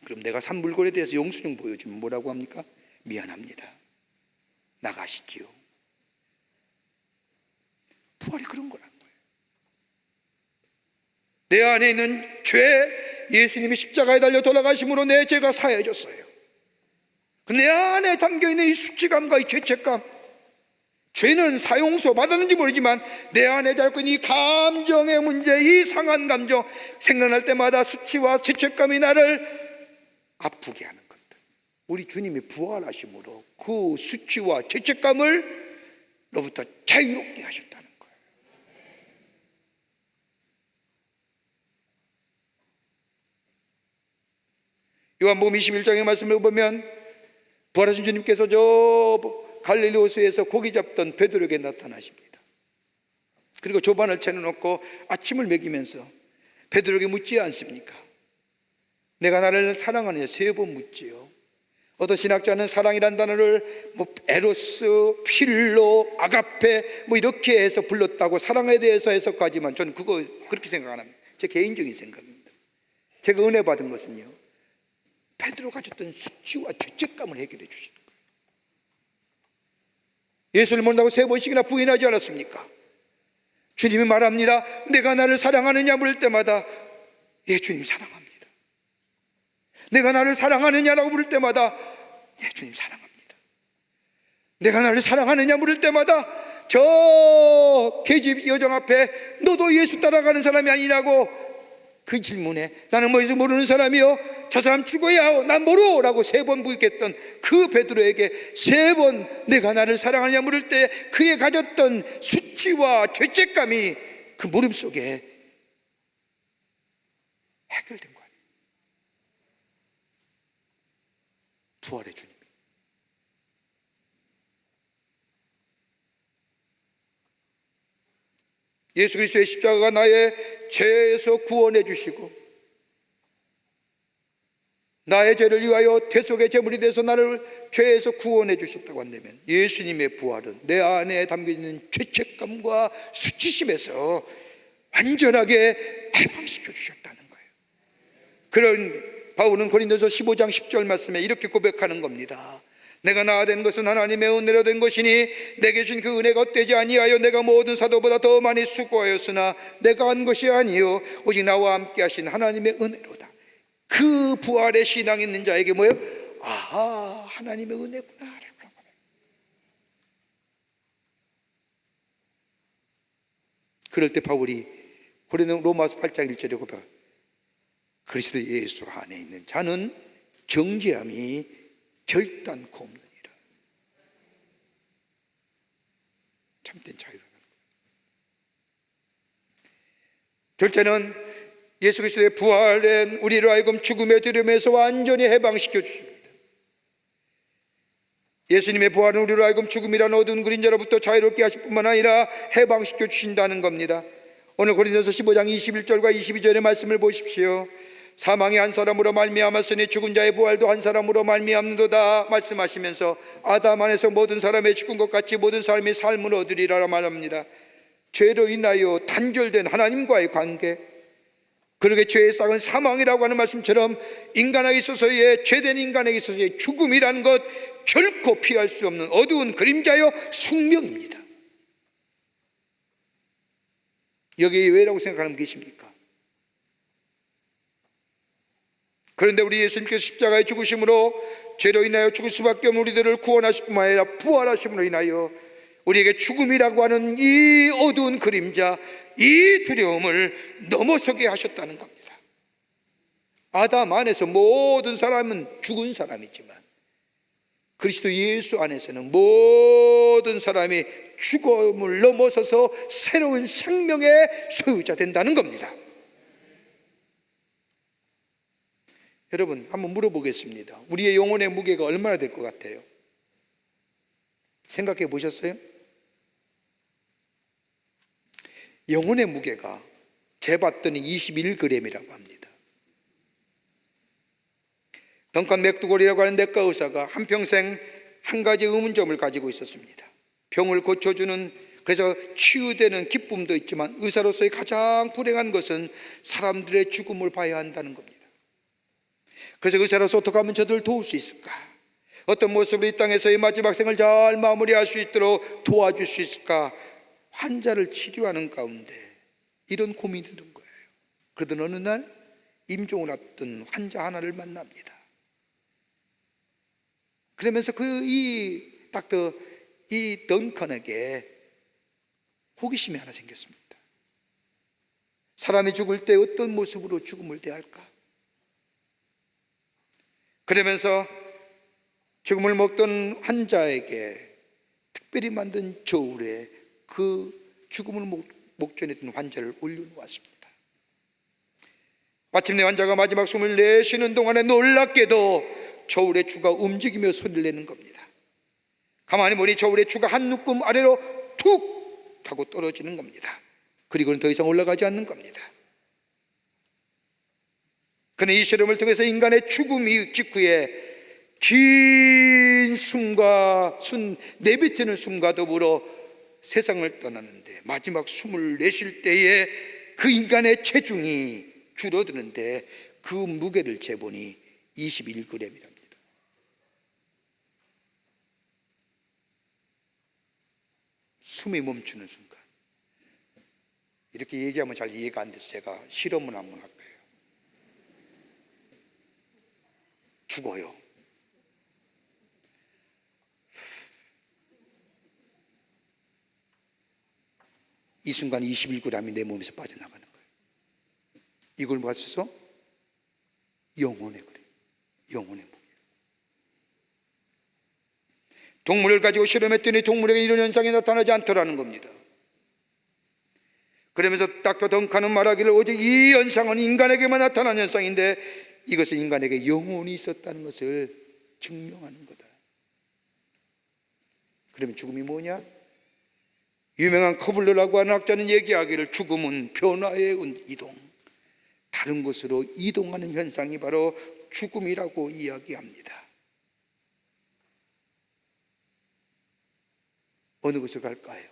[SPEAKER 2] 그럼 내가 산 물건에 대해서 영수증 보여주면 뭐라고 합니까? 미안합니다, 나가시지요. 부활이 그런 거라는 거예요. 내 안에 있는 죄, 예수님이 십자가에 달려 돌아가심으로 내 죄가 사해졌어요. 내 안에 담겨있는 이 수치감과 이 죄책감, 죄는 사용소 받았는지 모르지만 내 안에 자꾸 이 감정의 문제, 이 상한 감정 생각날 때마다 수치와 죄책감이 나를 아프게 하는 것들, 우리 주님이 부활하심으로 그 수치와 죄책감을 로부터 자유롭게 하셨다는 거예요. 요한복음 21장의 말씀을 보면 부활하신 주님께서 저 갈릴리 호수에서 고기 잡던 베드로에게 나타나십니다. 그리고 조반을 채워놓고 아침을 먹이면서 베드로에게 묻지 않습니까? 내가 나를 사랑하느냐 3번 묻지요. 어떤 신학자는 사랑이란 단어를 에로스, 필로, 아가페 이렇게 해서 불렀다고 사랑에 대해서 해석하지만 저는 그거 그렇게 생각 안 합니다. 제 개인적인 생각입니다. 제가 은혜 받은 것은요, 베드로가 가졌던 수치와 죄책감을 해결해 주시는 거예요. 예수를 모른다고 3번씩이나 부인하지 않았습니까? 주님이 말합니다. 내가 나를 사랑하느냐 물을 때마다 예, 주님 사랑합니다. 내가 나를 사랑하느냐라고 물을 때마다 예, 주님 사랑합니다. 내가 나를 사랑하느냐 물을 때마다 저 계집 여정 앞에 너도 예수 따라가는 사람이 아니냐고 그 질문에 나는 뭐해서 모르는 사람이요, 저 사람 죽어야 하오, 난 모르라고 3번 부익했던 그 베드로에게 3번 내가 나를 사랑하느냐 물을 때 그의 가졌던 수치와 죄책감이 그 물음 속에 해결된 거예요. 부활의 주님. 예수 그리스도의 십자가가 나의 죄에서 구원해 주시고 나의 죄를 위하여 대속의 제물이 돼서 나를 죄에서 구원해 주셨다고 한다면 예수님의 부활은 내 안에 담겨있는 죄책감과 수치심에서 완전하게 해방시켜 주셨다는 거예요. 그런 바울은 고린도서 15장 10절 말씀에 이렇게 고백하는 겁니다. 내가 나아된 것은 하나님의 은혜로 된 것이니 내게 준 그 은혜가 헛되지 아니하여 내가 모든 사도보다 더 많이 수고하였으나 내가 한 것이 아니요 오직 나와 함께 하신 하나님의 은혜로다. 그 부활의 신앙 있는 자에게 뭐예요? 아하, 하나님의 은혜구나. 그럴 때 바울이 로마서 8장 1절에 고백, 그리스도 예수 안에 있는 자는 정죄함이 결단코 없느니라. 참된 자유라는 거예요. 둘째는 예수 그리스도의 부활은 우리를 하여금 죽음의 두려움에서 완전히 해방시켜 주십니다. 예수님의 부활은 우리를 하여금 죽음이라는 어두운 그림자로부터 자유롭게 하실 뿐만 아니라 해방시켜 주신다는 겁니다. 오늘 고린도서 15장 21절과 22절의 말씀을 보십시오. 사망이 한 사람으로 말미암았으니 죽은 자의 부활도 한 사람으로 말미암는도다 말씀하시면서 아담 안에서 모든 사람의 죽은 것 같이 모든 사람이 삶을 얻으리라 말합니다. 죄로 인하여 단절된 하나님과의 관계, 그러게 죄의 싹은 사망이라고 하는 말씀처럼 인간에게 있어서의, 죄된 인간에게 있어서의 죽음이라는 것 결코 피할 수 없는 어두운 그림자요 숙명입니다. 여기에 왜라고 생각하는 분 계십니까? 그런데 우리 예수님께서 십자가의 죽으심으로 죄로 인하여 죽을 수밖에 없는 우리들을 구원하실 뿐만 아니라 부활하심으로 인하여 우리에게 죽음이라고 하는 이 어두운 그림자, 이 두려움을 넘어서게 하셨다는 겁니다. 아담 안에서 모든 사람은 죽은 사람이지만 그리스도 예수 안에서는 모든 사람이 죽음을 넘어서서 새로운 생명의 소유자 된다는 겁니다. 여러분, 한번 물어보겠습니다. 우리의 영혼의 무게가 얼마나 될 것 같아요? 생각해 보셨어요? 영혼의 무게가 재봤더니 21g이라고 합니다. 덩컨 맥두골이라고 하는 내과 의사가 한평생 한 가지 의문점을 가지고 있었습니다. 병을 고쳐주는, 그래서 치유되는 기쁨도 있지만 의사로서의 가장 불행한 것은 사람들의 죽음을 봐야 한다는 겁니다. 그래서 의사로서 어떻게 하면 저들을 도울 수 있을까? 어떤 모습으로 이 땅에서의 마지막 생을 잘 마무리할 수 있도록 도와줄 수 있을까? 환자를 치료하는 가운데 이런 고민이 든 거예요. 그러던 어느 날 임종을 앞둔 환자 하나를 만납니다. 그러면서 이 닥터 이 던컨에게 호기심이 하나 생겼습니다. 사람이 죽을 때 어떤 모습으로 죽음을 대할까? 그러면서 죽음을 먹던 환자에게 특별히 만든 저울에 그 죽음을 목전했던 환자를 올려놓았습니다. 마침내 환자가 마지막 숨을 내쉬는 동안에 놀랍게도 저울의 추가 움직이며 소리를 내는 겁니다. 가만히 보니 저울의 추가 한 눈금 아래로 툭 하고 떨어지는 겁니다. 그리고는 더 이상 올라가지 않는 겁니다. 그는 이 실험을 통해서 인간의 죽음 직후에 긴 숨과 내뱉는 숨과 더불어 세상을 떠나는데 마지막 숨을 내쉴 때에 그 인간의 체중이 줄어드는데 그 무게를 재보니 21g이랍니다. 숨이 멈추는 순간. 이렇게 얘기하면 잘 이해가 안 돼서 제가 실험을 한번 할 거예요. 죽어요. 이 순간 21g이 내 몸에서 빠져나가는 거예요. 이걸 맞춰서 영혼의 그래. 영혼의 무게. 동물을 가지고 실험했더니 동물에게 이런 현상이 나타나지 않더라는 겁니다. 그러면서 닥터 덩컨은 말하기를 오직 이 현상은 인간에게만 나타난 현상인데 이것은 인간에게 영혼이 있었다는 것을 증명하는 거다. 그러면 죽음이 뭐냐? 유명한 커블러라고 하는 학자는 얘기하기를 죽음은 변화의 이동, 다른 곳으로 이동하는 현상이 바로 죽음이라고 이야기합니다. 어느 곳을 갈까요?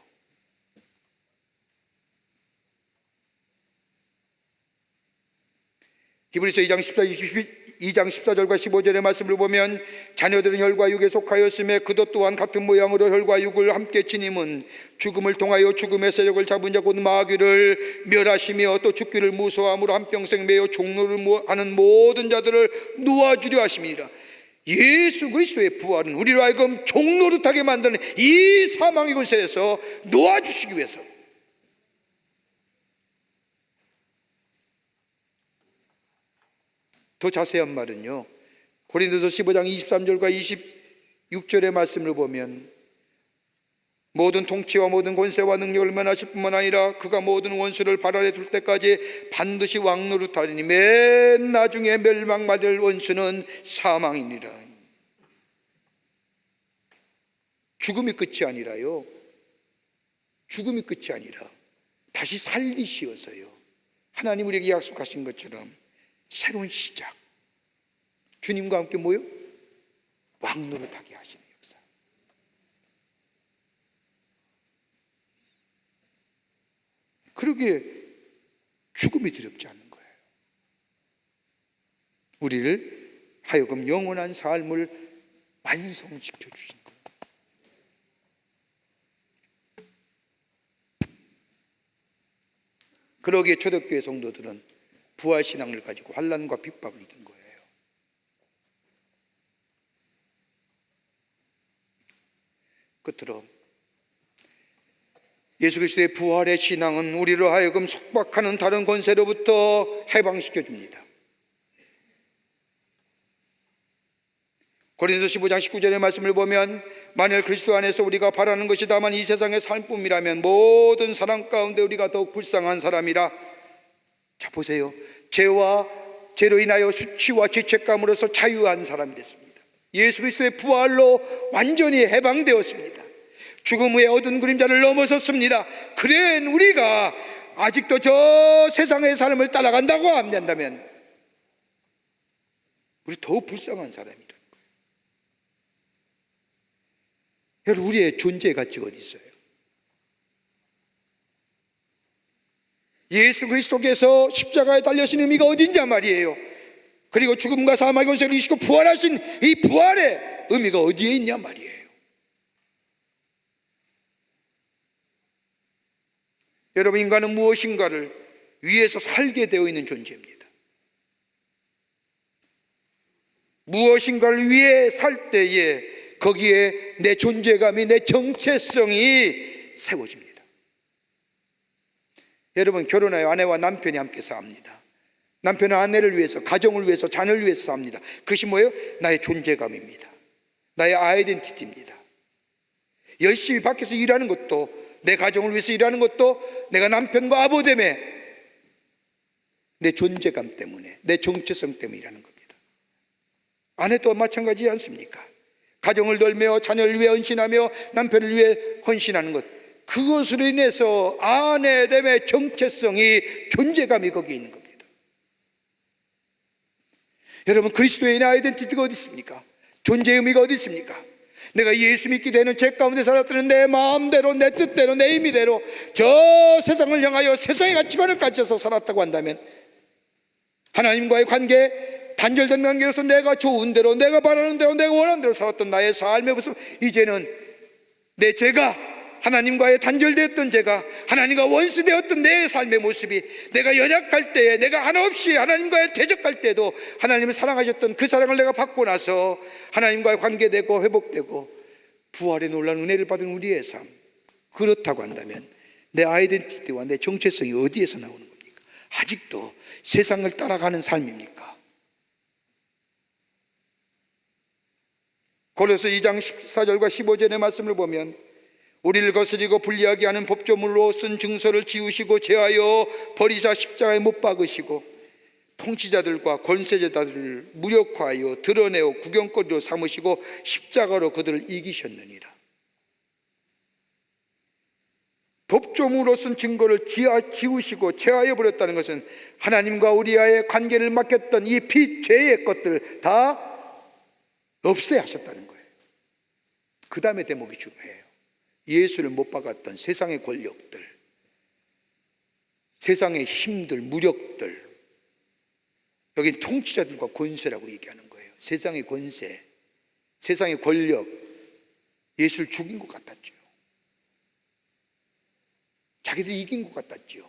[SPEAKER 2] 히브리서 2장 14절과 15절의 말씀을 보면 자녀들은 혈과 육에 속하였음에 그도 또한 같은 모양으로 혈과 육을 함께 지님은 죽음을 통하여 죽음의 세력을 잡은 자 곧 마귀를 멸하시며 또 죽기를 무서워함으로 한평생 매여 종로를 하는 모든 자들을 놓아주려 하심이니라. 예수 그리스도의 부활은 우리로 하여금 종노릇하게 만드는 이 사망의 권세에서 놓아주시기 위해서, 더 자세한 말은요, 고린도서 15장 23절과 26절의 말씀을 보면 모든 통치와 모든 권세와 능력을 면하실 뿐만 아니라 그가 모든 원수를 발 아래 둘 때까지 반드시 왕노릇하리니 맨 나중에 멸망받을 원수는 사망이니라. 죽음이 끝이 아니라요, 죽음이 끝이 아니라 다시 살리시어서요, 하나님 우리에게 약속하신 것처럼 새로운 시작, 주님과 함께 모여 왕노릇하게 하시는 역사. 그러기에 죽음이 두렵지 않는 거예요. 우리를 하여금 영원한 삶을 완성시켜 주신 거예요. 그러기에 초대교회 성도들은 부활신앙을 가지고 환난과 핍박을 이긴 거예요. 끝으로 예수 그리스도의 부활의 신앙은 우리로 하여금 속박하는 다른 권세로부터 해방시켜 줍니다. 고린도서 15장 19절의 말씀을 보면 만일 그리스도 안에서 우리가 바라는 것이 다만 이 세상의 삶뿐이라면 모든 사람 가운데 우리가 더욱 불쌍한 사람이라. 자 보세요, 죄로 인하여 수치와 죄책감으로서 자유한 사람이 됐습니다. 예수 그리스도의 부활로 완전히 해방되었습니다. 죽음 후에 얻은 그림자를 넘어섰습니다. 그래 우리가 아직도 저 세상의 삶을 따라간다고 한다면 우리 더욱 불쌍한 사람이라는 거예요. 여러분, 우리의 존재의 가치가 어디 있어요? 예수 그리스도께서 십자가에 달려신 의미가 어딘지 말이에요. 그리고 죽음과 사망의 권세를 이기시고 부활하신 이 부활의 의미가 어디에 있냐 말이에요. 여러분, 인간은 무엇인가를 위해서 살게 되어 있는 존재입니다. 무엇인가를 위해 살 때에 거기에 내 존재감이, 내 정체성이 세워집니다. 여러분, 결혼하여 아내와 남편이 함께 삽니다. 남편은 아내를 위해서, 가정을 위해서, 자녀를 위해서 삽니다. 그것이 뭐예요? 나의 존재감입니다. 나의 아이덴티티입니다. 열심히 밖에서 일하는 것도, 내 가정을 위해서 일하는 것도 내가 남편과 아버지 때문에, 내 존재감 때문에, 내 정체성 때문에 일하는 겁니다. 아내도 마찬가지지 않습니까? 가정을 돌며 자녀를 위해 헌신하며 남편을 위해 헌신하는 것, 그것으로 인해서 아내됨의 정체성이, 존재감이 거기에 있는 겁니다. 여러분, 그리스도인의 아이덴티티가 어디 있습니까? 존재의 의미가 어디 있습니까? 내가 예수 믿게 되는 죄 가운데 살았더니 내 마음대로, 내 뜻대로, 내 의미대로 저 세상을 향하여 세상의 가치관을 가져서 살았다고 한다면, 하나님과의 관계, 단절된 관계에서 내가 좋은 대로, 내가 바라는 대로, 내가 원하는 대로 살았던 나의 삶의 모습, 이제는 내 죄가, 하나님과의 단절되었던 죄가, 하나님과 원수되었던 내 삶의 모습이, 내가 연약할 때에, 내가 하나 없이 하나님과의 대적할 때도 하나님을 사랑하셨던 그 사랑을 내가 받고 나서 하나님과의 관계되고 회복되고 부활의 놀라운 은혜를 받은 우리의 삶, 그렇다고 한다면 내 아이덴티티와 내 정체성이 어디에서 나오는 겁니까? 아직도 세상을 따라가는 삶입니까? 고린도서 2장 14절과 15절의 말씀을 보면, 우리를 거스리고 불리하게 하는 법조물로 쓴 증서를 지우시고 제하여 버리사 십자가에 못 박으시고 통치자들과 권세자들을 무력화하여 드러내어 구경거리로 삼으시고 십자가로 그들을 이기셨느니라. 법조물로 쓴 증거를 지우시고 제하여 버렸다는 것은 하나님과 우리와의 관계를 맡겼던 이 피죄의 것들 다 없애야 하셨다는 거예요. 그 다음에 대목이 중요해요. 예수를 못 박았던 세상의 권력들, 세상의 힘들, 무력들, 여긴 통치자들과 권세라고 얘기하는 거예요. 세상의 권세, 세상의 권력, 예수를 죽인 것 같았죠. 자기들이 이긴 것 같았죠.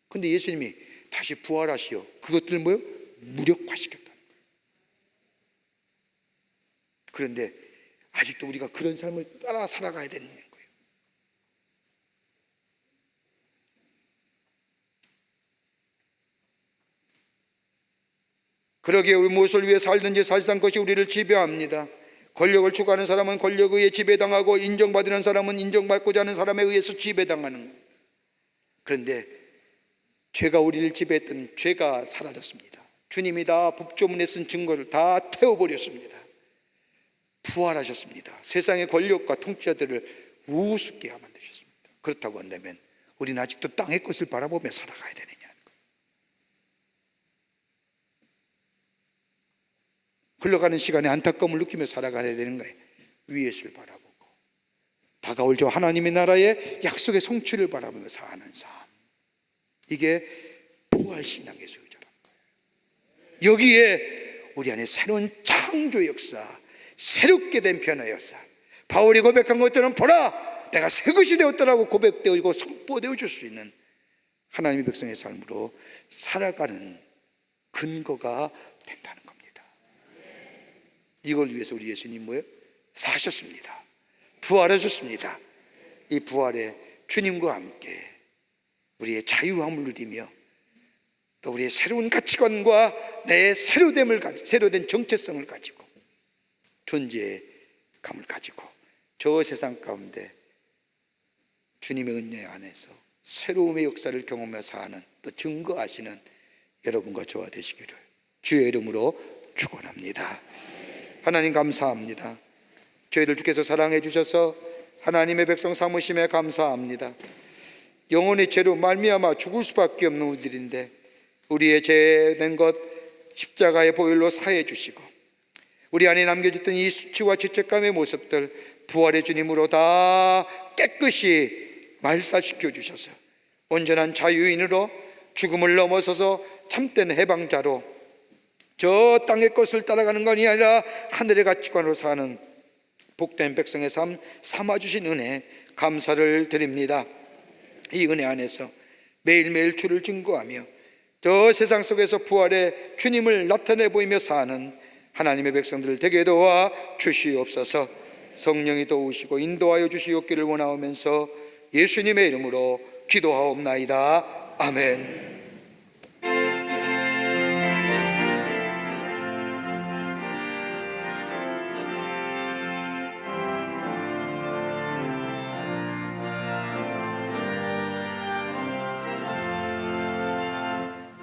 [SPEAKER 2] 근데 예수님이 다시 부활하시어 그것들을 뭐요? 무력화시켰다는 거예요. 그런데 아직도 우리가 그런 삶을 따라 살아가야 되는 거예요. 그러기에 우리 무엇을 위해 살든지 사실상 그것이 우리를 지배합니다. 권력을 추구하는 사람은 권력에 의해 지배당하고, 인정받는 사람은 인정받고자 하는 사람에 의해서 지배당하는 거예요. 그런데 죄가 우리를 지배했던 죄가 사라졌습니다. 주님이 다 법조문에 쓴 증거를 다 태워버렸습니다. 부활하셨습니다. 세상의 권력과 통치자들을 우습게 만드셨습니다. 그렇다고 한다면 우리는 아직도 땅의 것을 바라보며 살아가야 되느냐는 거예요. 흘러가는 시간에 안타까움을 느끼며 살아가야 되는 거예요. 위에를 바라보고 다가올 저 하나님의 나라의 약속의 성취를 바라보며 사는 삶, 이게 부활신앙의 소유자라는 거예요. 여기에 우리 안에 새로운 창조 역사, 새롭게 된 변화 역사, 바울이 고백한 것들은 보라 내가 새 것이 되었다라고 고백되어지고 선포되어 줄 수 있는 하나님의 백성의 삶으로 살아가는 근거가 된다는 겁니다. 이걸 위해서 우리 예수님 뭐예요? 사셨습니다. 부활하셨습니다. 이 부활에 주님과 함께 우리의 자유함을 누리며 또 우리의 새로운 가치관과 내 새로된 정체성을 가지고 존재의 감을 가지고 저 세상 가운데 주님의 은혜 안에서 새로움의 역사를 경험하며 사는, 또 증거하시는 여러분과 저와 되시기를 주의 이름으로 축원합니다. 하나님 감사합니다. 저희들 주께서 사랑해 주셔서 하나님의 백성 삼으심에 감사합니다. 영혼의 죄로 말미암아 죽을 수밖에 없는 우리들인데 우리의 죄된 것 십자가의 보혈로 사해 주시고 우리 안에 남겨졌던 이 수치와 죄책감의 모습들 부활의 주님으로 다 깨끗이 말살시켜 주셔서 온전한 자유인으로 죽음을 넘어서서 참된 해방자로 저 땅의 것을 따라가는 것이 아니라 하늘의 가치관으로 사는 복된 백성의 삶 삼아주신 은혜 감사를 드립니다. 이 은혜 안에서 매일매일 주를 증거하며 저 세상 속에서 부활의 주님을 나타내 보이며 사는 하나님의 백성들을 되게 도와 주시옵소서. 성령이 도우시고 인도하여 주시옵기를 원하오면서 예수님의 이름으로 기도하옵나이다. 아멘.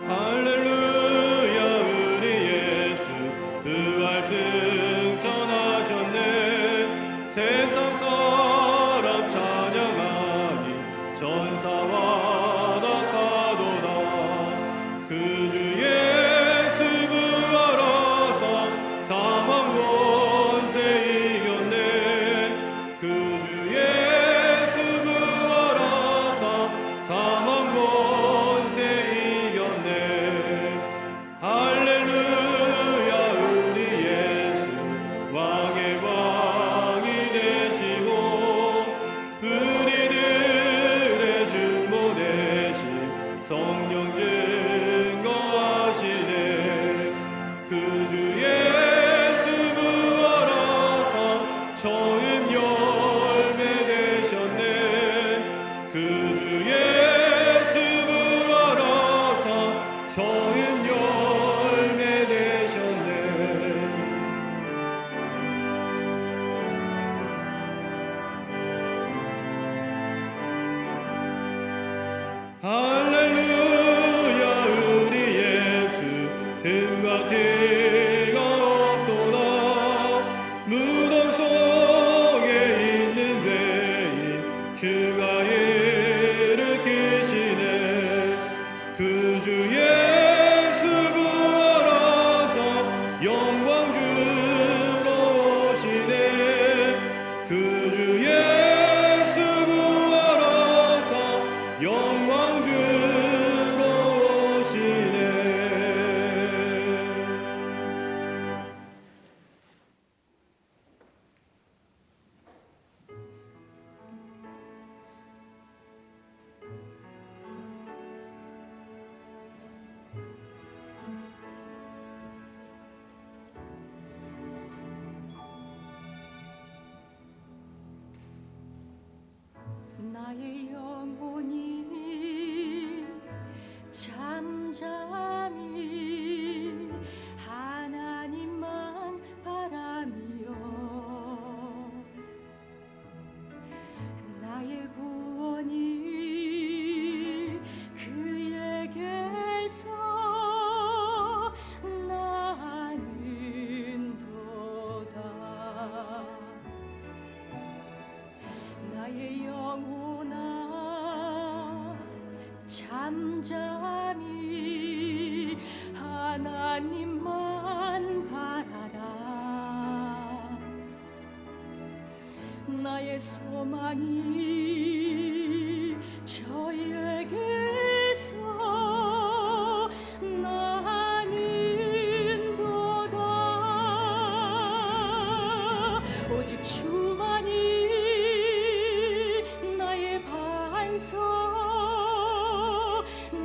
[SPEAKER 1] 할렐루야 우리 예수 부활승 전하셨네. 세상 사람 찬양하니 전사와 같아도다. 그 주 예수 부활하사 사망 권세 이겼네. 그 주 예수 부활하사 사망 권세 이겼네. 할렐루야 우리 예수 왕의 왕이 되시고 우리들의 중보 되신 성령 증거하시네. 그 주 예수 부활하사 처음 열매 되셨네. 그 주 예수 부활하사 처음 열매 되셨네. 할렐루야 우리 예수 흠과 티가 없도다. 무덤 속에 있는 죄인 주가 일으키시네. 그 주 예수 부활하사 영광 주러 오시네. 그 주 예수 부활하사 영광 주러 오시네.
[SPEAKER 4] 나의 영혼이 잠잠히 하나님만 바라며 나의 구원이 그에게서 나는도다. 나의 영혼아 잠잠히 하나님만 바라라. 나의 소망이 저에게서 나는도다. 오직 주만이 나의 반석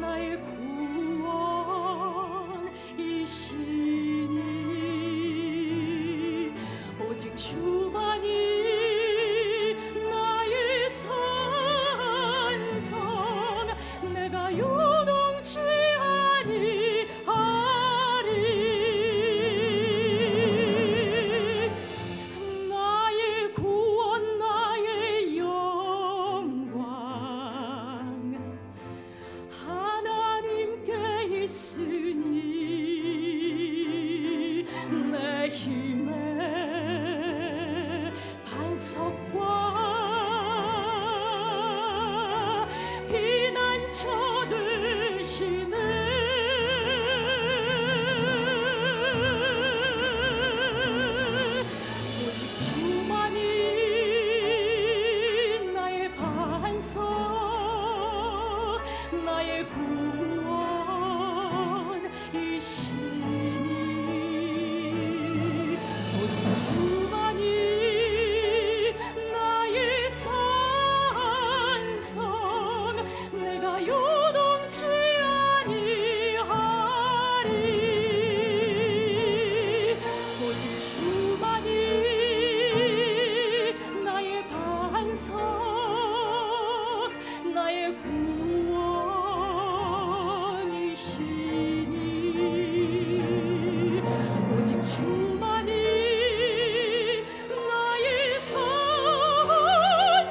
[SPEAKER 4] 나의 구원이시니. 오직 주만이 나의 산성 내가 요동치 아니하리. 나의 구원 나의 영광 하나님께 있으니. 내 힘의 반석과 피난처 되시네. 오직 주만이 나의 반석 나의 구원이시니. 오직 주만이 나의 산성 내가 요동치 아니하리. 오직 주만이 구원이시니 오직 주만이 나의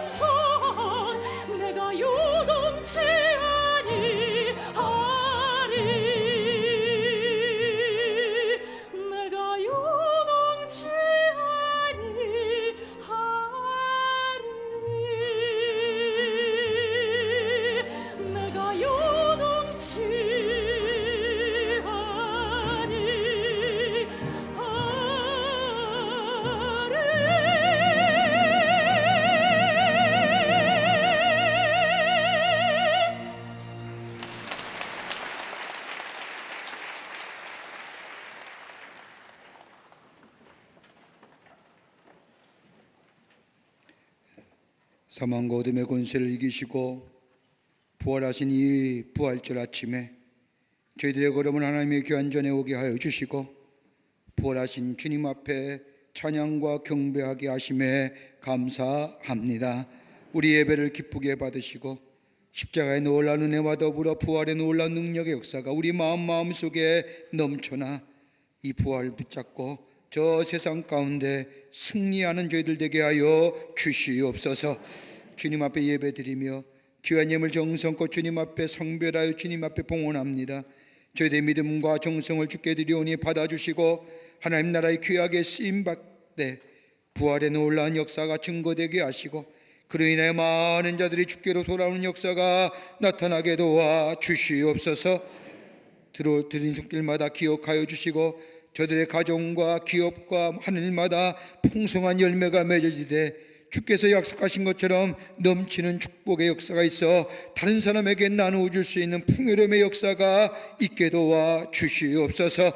[SPEAKER 4] 산성 내가 요동치 아니하리 내가 요동치 아니하리 내가 요동치 아니하리
[SPEAKER 2] 사망과 어둠의 권세를 이기시고 부활하신 이 부활절 아침에 저희들의 걸음을 하나님의 귀한 전에 오게 하여 주시고 부활하신 주님 앞에 찬양과 경배하게 하심에 감사합니다. 우리 예배를 기쁘게 받으시고 십자가의 놀라운 은혜와 더불어 부활의 놀라운 능력의 역사가 우리 마음속에 넘쳐나 이 부활을 붙잡고 저 세상 가운데 승리하는 저희들 되게 하여 주시옵소서. 주님 앞에 예배드리며 귀한 예물 정성껏 주님 앞에 성별하여 주님 앞에 봉헌합니다. 저희들의 믿음과 정성을 주께 드리오니 받아주시고 하나님 나라의 귀하게 쓰임받되 부활의 놀라운 역사가 증거되게 하시고 그로 인하여 많은 자들이 주께로 돌아오는 역사가 나타나게 도와 주시옵소서. 드린 손길마다 기억하여 주시고 저들의 가정과 기업과 하늘마다 풍성한 열매가 맺어지되 주께서 약속하신 것처럼 넘치는 축복의 역사가 있어 다른 사람에게 나누어 줄 수 있는 풍요로움의 역사가 있게 도와 주시옵소서.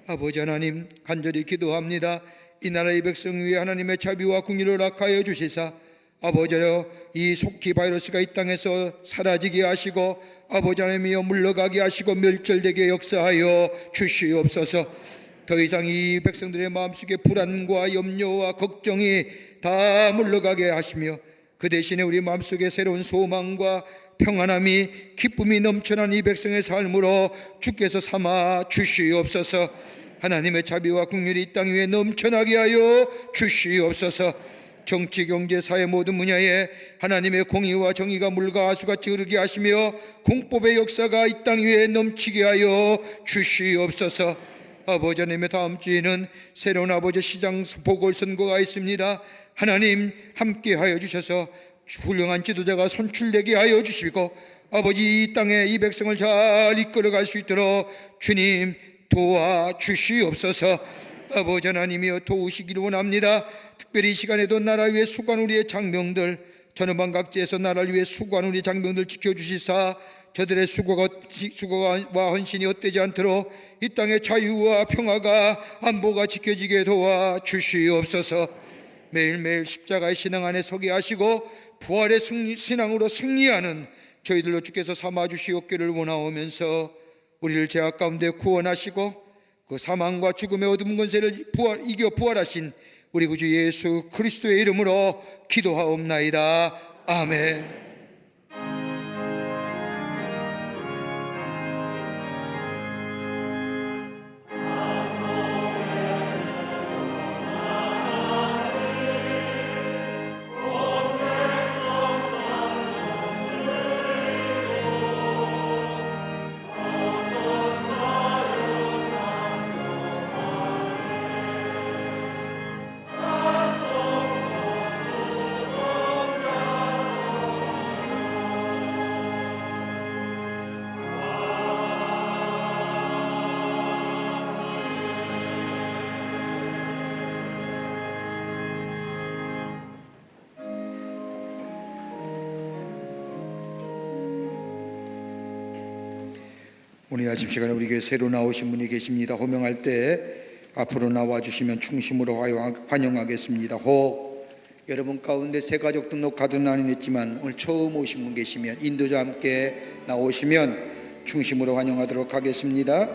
[SPEAKER 2] 아버지 하나님, 간절히 기도합니다. 이 나라의 백성 위에 하나님의 자비와 긍휼을 허락하여 주시사 아버지여 이 속히 바이러스가 이 땅에서 사라지게 하시고 아버지 하나님이여 물러가게 하시고 멸절되게 역사하여 주시옵소서. 더 이상 이 백성들의 마음속에 불안과 염려와 걱정이 다 물러가게 하시며 그 대신에 우리 마음속에 새로운 소망과 평안함이 기쁨이 넘쳐난 이 백성의 삶으로 주께서 삼아 주시옵소서. 하나님의 자비와 긍휼이 이 땅 위에 넘쳐나게 하여 주시옵소서. 정치, 경제, 사회 모든 분야에 하나님의 공의와 정의가 물과 하수같이 흐르게 하시며 공법의 역사가 이 땅 위에 넘치게 하여 주시옵소서. 아버지 하나님의 다음 주에는 새로운 아버지 시장 보궐선거가 있습니다. 하나님 함께 하여 주셔서 훌륭한 지도자가 선출되게 하여 주시고 아버지 이 땅에 이 백성을 잘 이끌어갈 수 있도록 주님 도와주시옵소서. 아버지 하나님이여 도우시기를 원합니다. 특별히 이 시간에도 나라 위에 수고한 우리의 장병들, 전후방 각지에서 나라를 위해 수고한 우리 장병들 지켜주시사 저들의 수고와 헌신이 헛되지 않도록 이 땅의 자유와 평화가 안보가 지켜지게 도와 주시옵소서. 매일매일 십자가의 신앙 안에 서게 하시고 부활의 신앙으로 승리하는 저희들로 주께서 삼아 주시옵기를 원하오면서 우리를 죄악 가운데 구원하시고 그 사망과 죽음의 어두운 권세를 이겨 부활하신 우리 구주 예수 그리스도의 이름으로 기도하옵나이다. 아멘. 오늘 아침 시간에 우리 교회 새로 나오신 분이 계십니다. 호명할 때 앞으로 나와주시면 충심으로 환영하겠습니다. 여러분 가운데 새 가족 등록 카드는 안 했지만 오늘 처음 오신 분 계시면 인도자 함께 나오시면 충심으로 환영하도록 하겠습니다.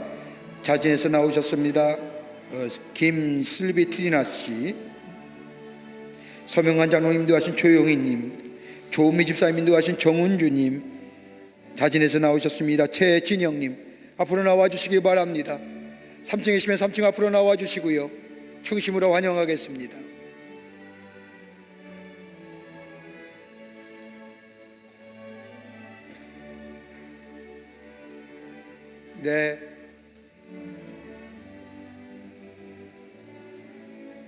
[SPEAKER 2] 자진해서 나오셨습니다. 김슬비 트리나 씨, 서명환 장로님 인도하신 조용희님, 조은미 집사님 인도하신 정은주님, 자진해서 나오셨습니다. 최진영님 앞으로 나와주시기 바랍니다. 3층에 계시면 3층 앞으로 나와주시고요. 충심으로 환영하겠습니다. 네,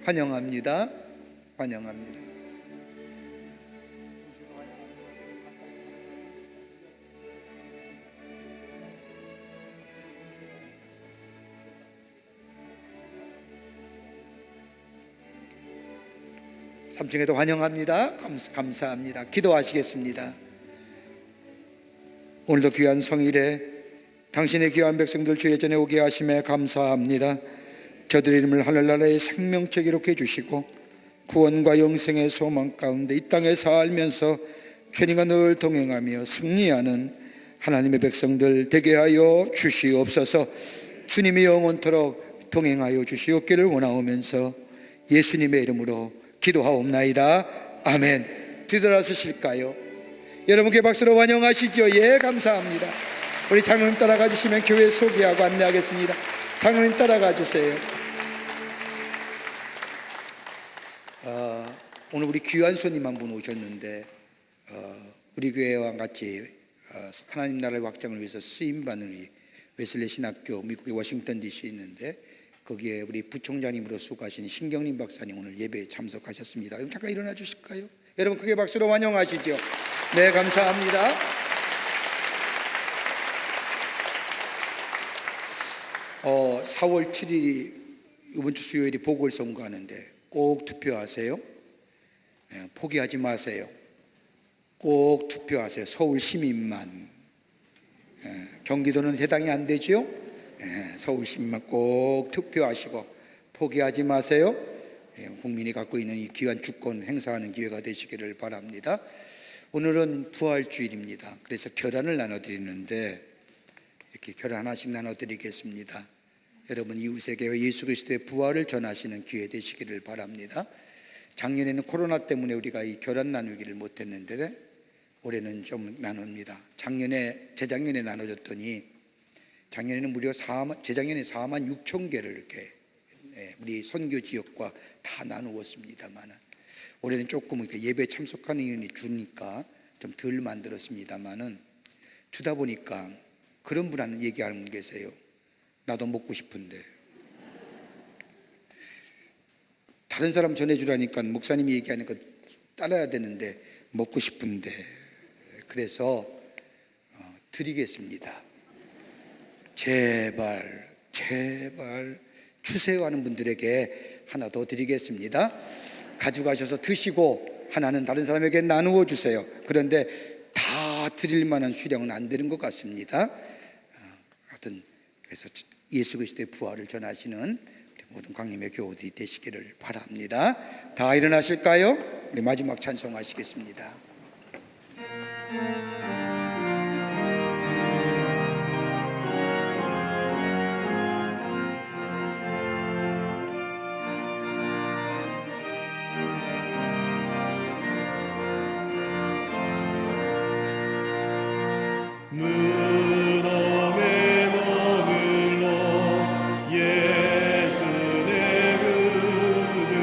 [SPEAKER 2] 환영합니다. 환영합니다. 삼층에도 환영합니다. 감사합니다. 기도하시겠습니다. 오늘도 귀한 성일에 당신의 귀한 백성들 주의 전에 오게 하심에 감사합니다. 저들의 이름을 하늘나라의 생명책 기록해 주시고 구원과 영생의 소망 가운데 이 땅에 살면서 주님과 늘 동행하며 승리하는 하나님의 백성들 되게 하여 주시옵소서. 주님이 영원토록 동행하여 주시옵기를 원하오면서 예수님의 이름으로 기도하옵나이다. 아멘. 뒤돌아서실까요? 여러분께 박수로 환영하시죠. 예, 감사합니다. 우리 장로님 따라가 주시면 교회 소개하고 안내하겠습니다. 장로님 따라가 주세요. 오늘 우리 귀한 손님 한 분 오셨는데 우리 교회와 같이 하나님 나라의 확장을 위해서 쓰임받는 우리 웨슬리 신학교 미국의 워싱턴 DC에 있는데 거기에 우리 부총장님으로 수고하신 신경림 박사님 오늘 예배에 참석하셨습니다. 잠깐 일어나 주실까요? 여러분 크게 박수로 환영하시죠. 네, 감사합니다. 4월 7일이 이번 주 수요일이 보궐선거하는데 꼭 투표하세요. 포기하지 마세요. 꼭 투표하세요. 서울 시민만. 경기도는 해당이 안 되죠? 서울 시민만 꼭 투표하시고 포기하지 마세요. 국민이 갖고 있는 이 귀한 주권 행사하는 기회가 되시기를 바랍니다. 오늘은 부활주일입니다. 그래서 결안을 나눠드리는데 이렇게 결안 하나씩 나눠드리겠습니다. 여러분 이웃에게 예수 그리스도의 부활을 전하시는 기회 되시기를 바랍니다. 작년에는 코로나 때문에 우리가 이 결안 나누기를 못했는데 올해는 좀 나눕니다. 재작년에 나눠줬더니 작년에는 무려 재작년에 4만 6천 개를 이렇게 우리 선교 지역과 다 나누었습니다만 올해는 조금 이렇게 예배 참석하는 인원이 주니까 좀 덜 만들었습니다만은 주다 보니까 그런 분 하는 얘기하는 분 계세요. 나도 먹고 싶은데. 다른 사람 전해주라니까 목사님이 얘기하니까 따라야 되는데 먹고 싶은데. 그래서 드리겠습니다. 제발 추세하는 분들에게 하나 더 드리겠습니다. 가져가셔서 드시고 하나는 다른 사람에게 나누어 주세요. 그런데 다 드릴 만한 수량은 안 되는 것 같습니다. 하여튼 그래서 예수 그리스도의 부활을 전하시는 모든 강림의 교우들이 되시기를 바랍니다. 다 일어나실까요? 우리 마지막 찬송하시겠습니다.
[SPEAKER 1] 무덤에 머물러 예수 내 구주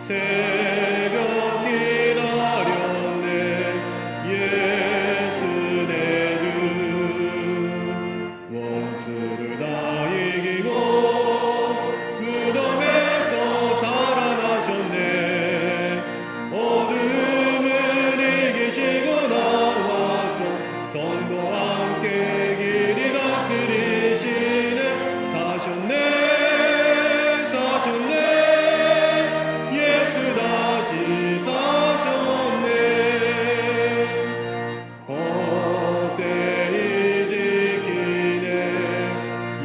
[SPEAKER 1] 새벽 기다렸네 예수 내 주 원수를 다 이기고 무덤에서 살아나셨네 어둠을 이기시고 나와서 성도와 함께 길이 다스리시네 사셨네 예수 다시 사셨네 헛되이 지키네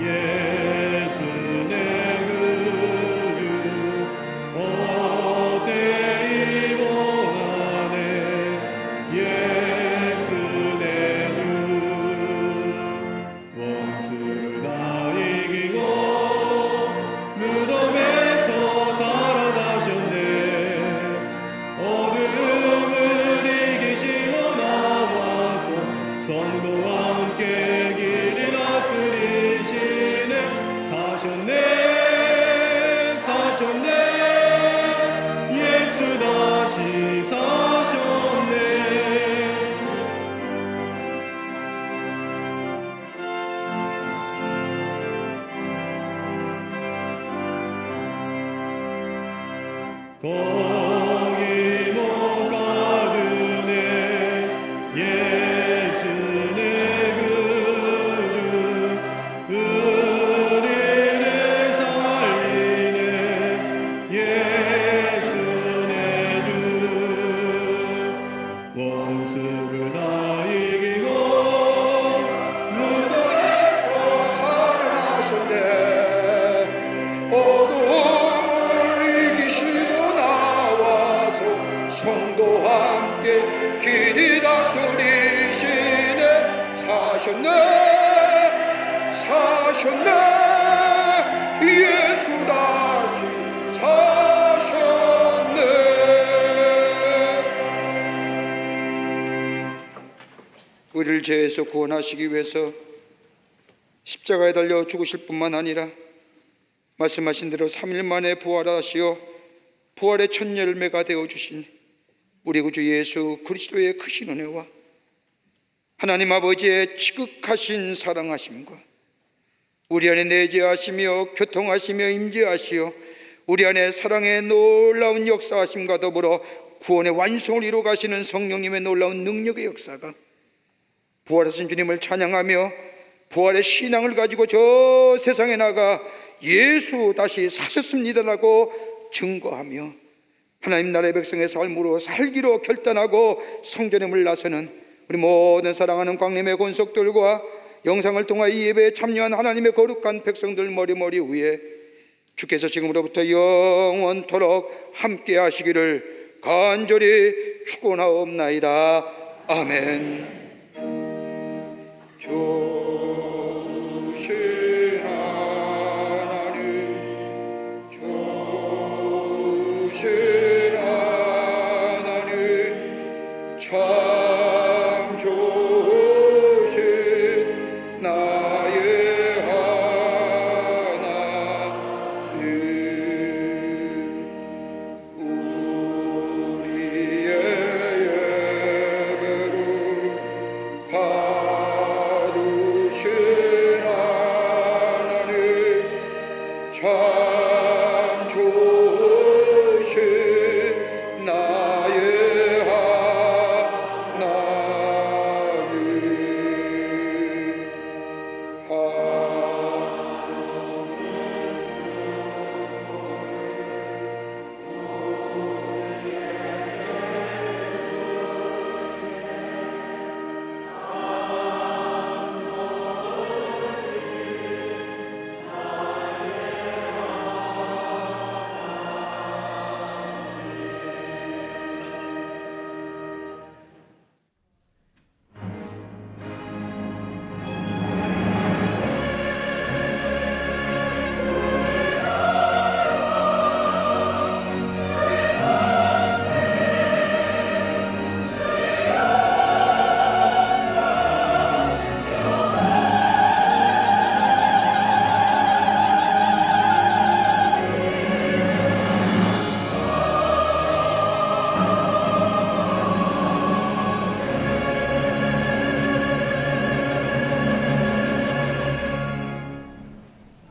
[SPEAKER 1] 예수 내 구주 헛되이 원하네 예수 내 주 원수를 다 이기고 무덤에서 살아나셨네 어둠을 이기시고 나와서 성도 거기 못 가두네 예수 내 구주 우리를 살리네 예수 내 주 원수를 다 이기고
[SPEAKER 2] 무덤에서 살아나셨네. 어두움을 이기시고 나와서 성도와 함께 길이 다스리시네. 사셨네 사셨네 예수 다시 사셨네. 우리를 죄에서 구원하시기 위해서 십자가에 달려 죽으실 뿐만 아니라 말씀하신 대로 3일 만에 부활하시어 부활의 첫 열매가 되어주신 우리 구주 예수 그리스도의 크신 은혜와 하나님 아버지의 지극하신 사랑하심과 우리 안에 내재하시며 교통하시며 임재하시어 우리 안에 사랑의 놀라운 역사하심과 더불어 구원의 완성을 이루어 가시는 성령님의 놀라운 능력의 역사가 부활하신 주님을 찬양하며 부활의 신앙을 가지고 저 세상에 나가 예수 다시 사셨습니다라고 증거하며 하나님 나라의 백성의 삶으로 살기로 결단하고 성전에 나서는 우리 모든 사랑하는 광림의 권속들과 영상을 통하여 이 예배에 참여한 하나님의 거룩한 백성들 머리 위에 주께서 지금으로부터 영원토록 함께 하시기를 간절히 축원하옵나이다. 아멘. 주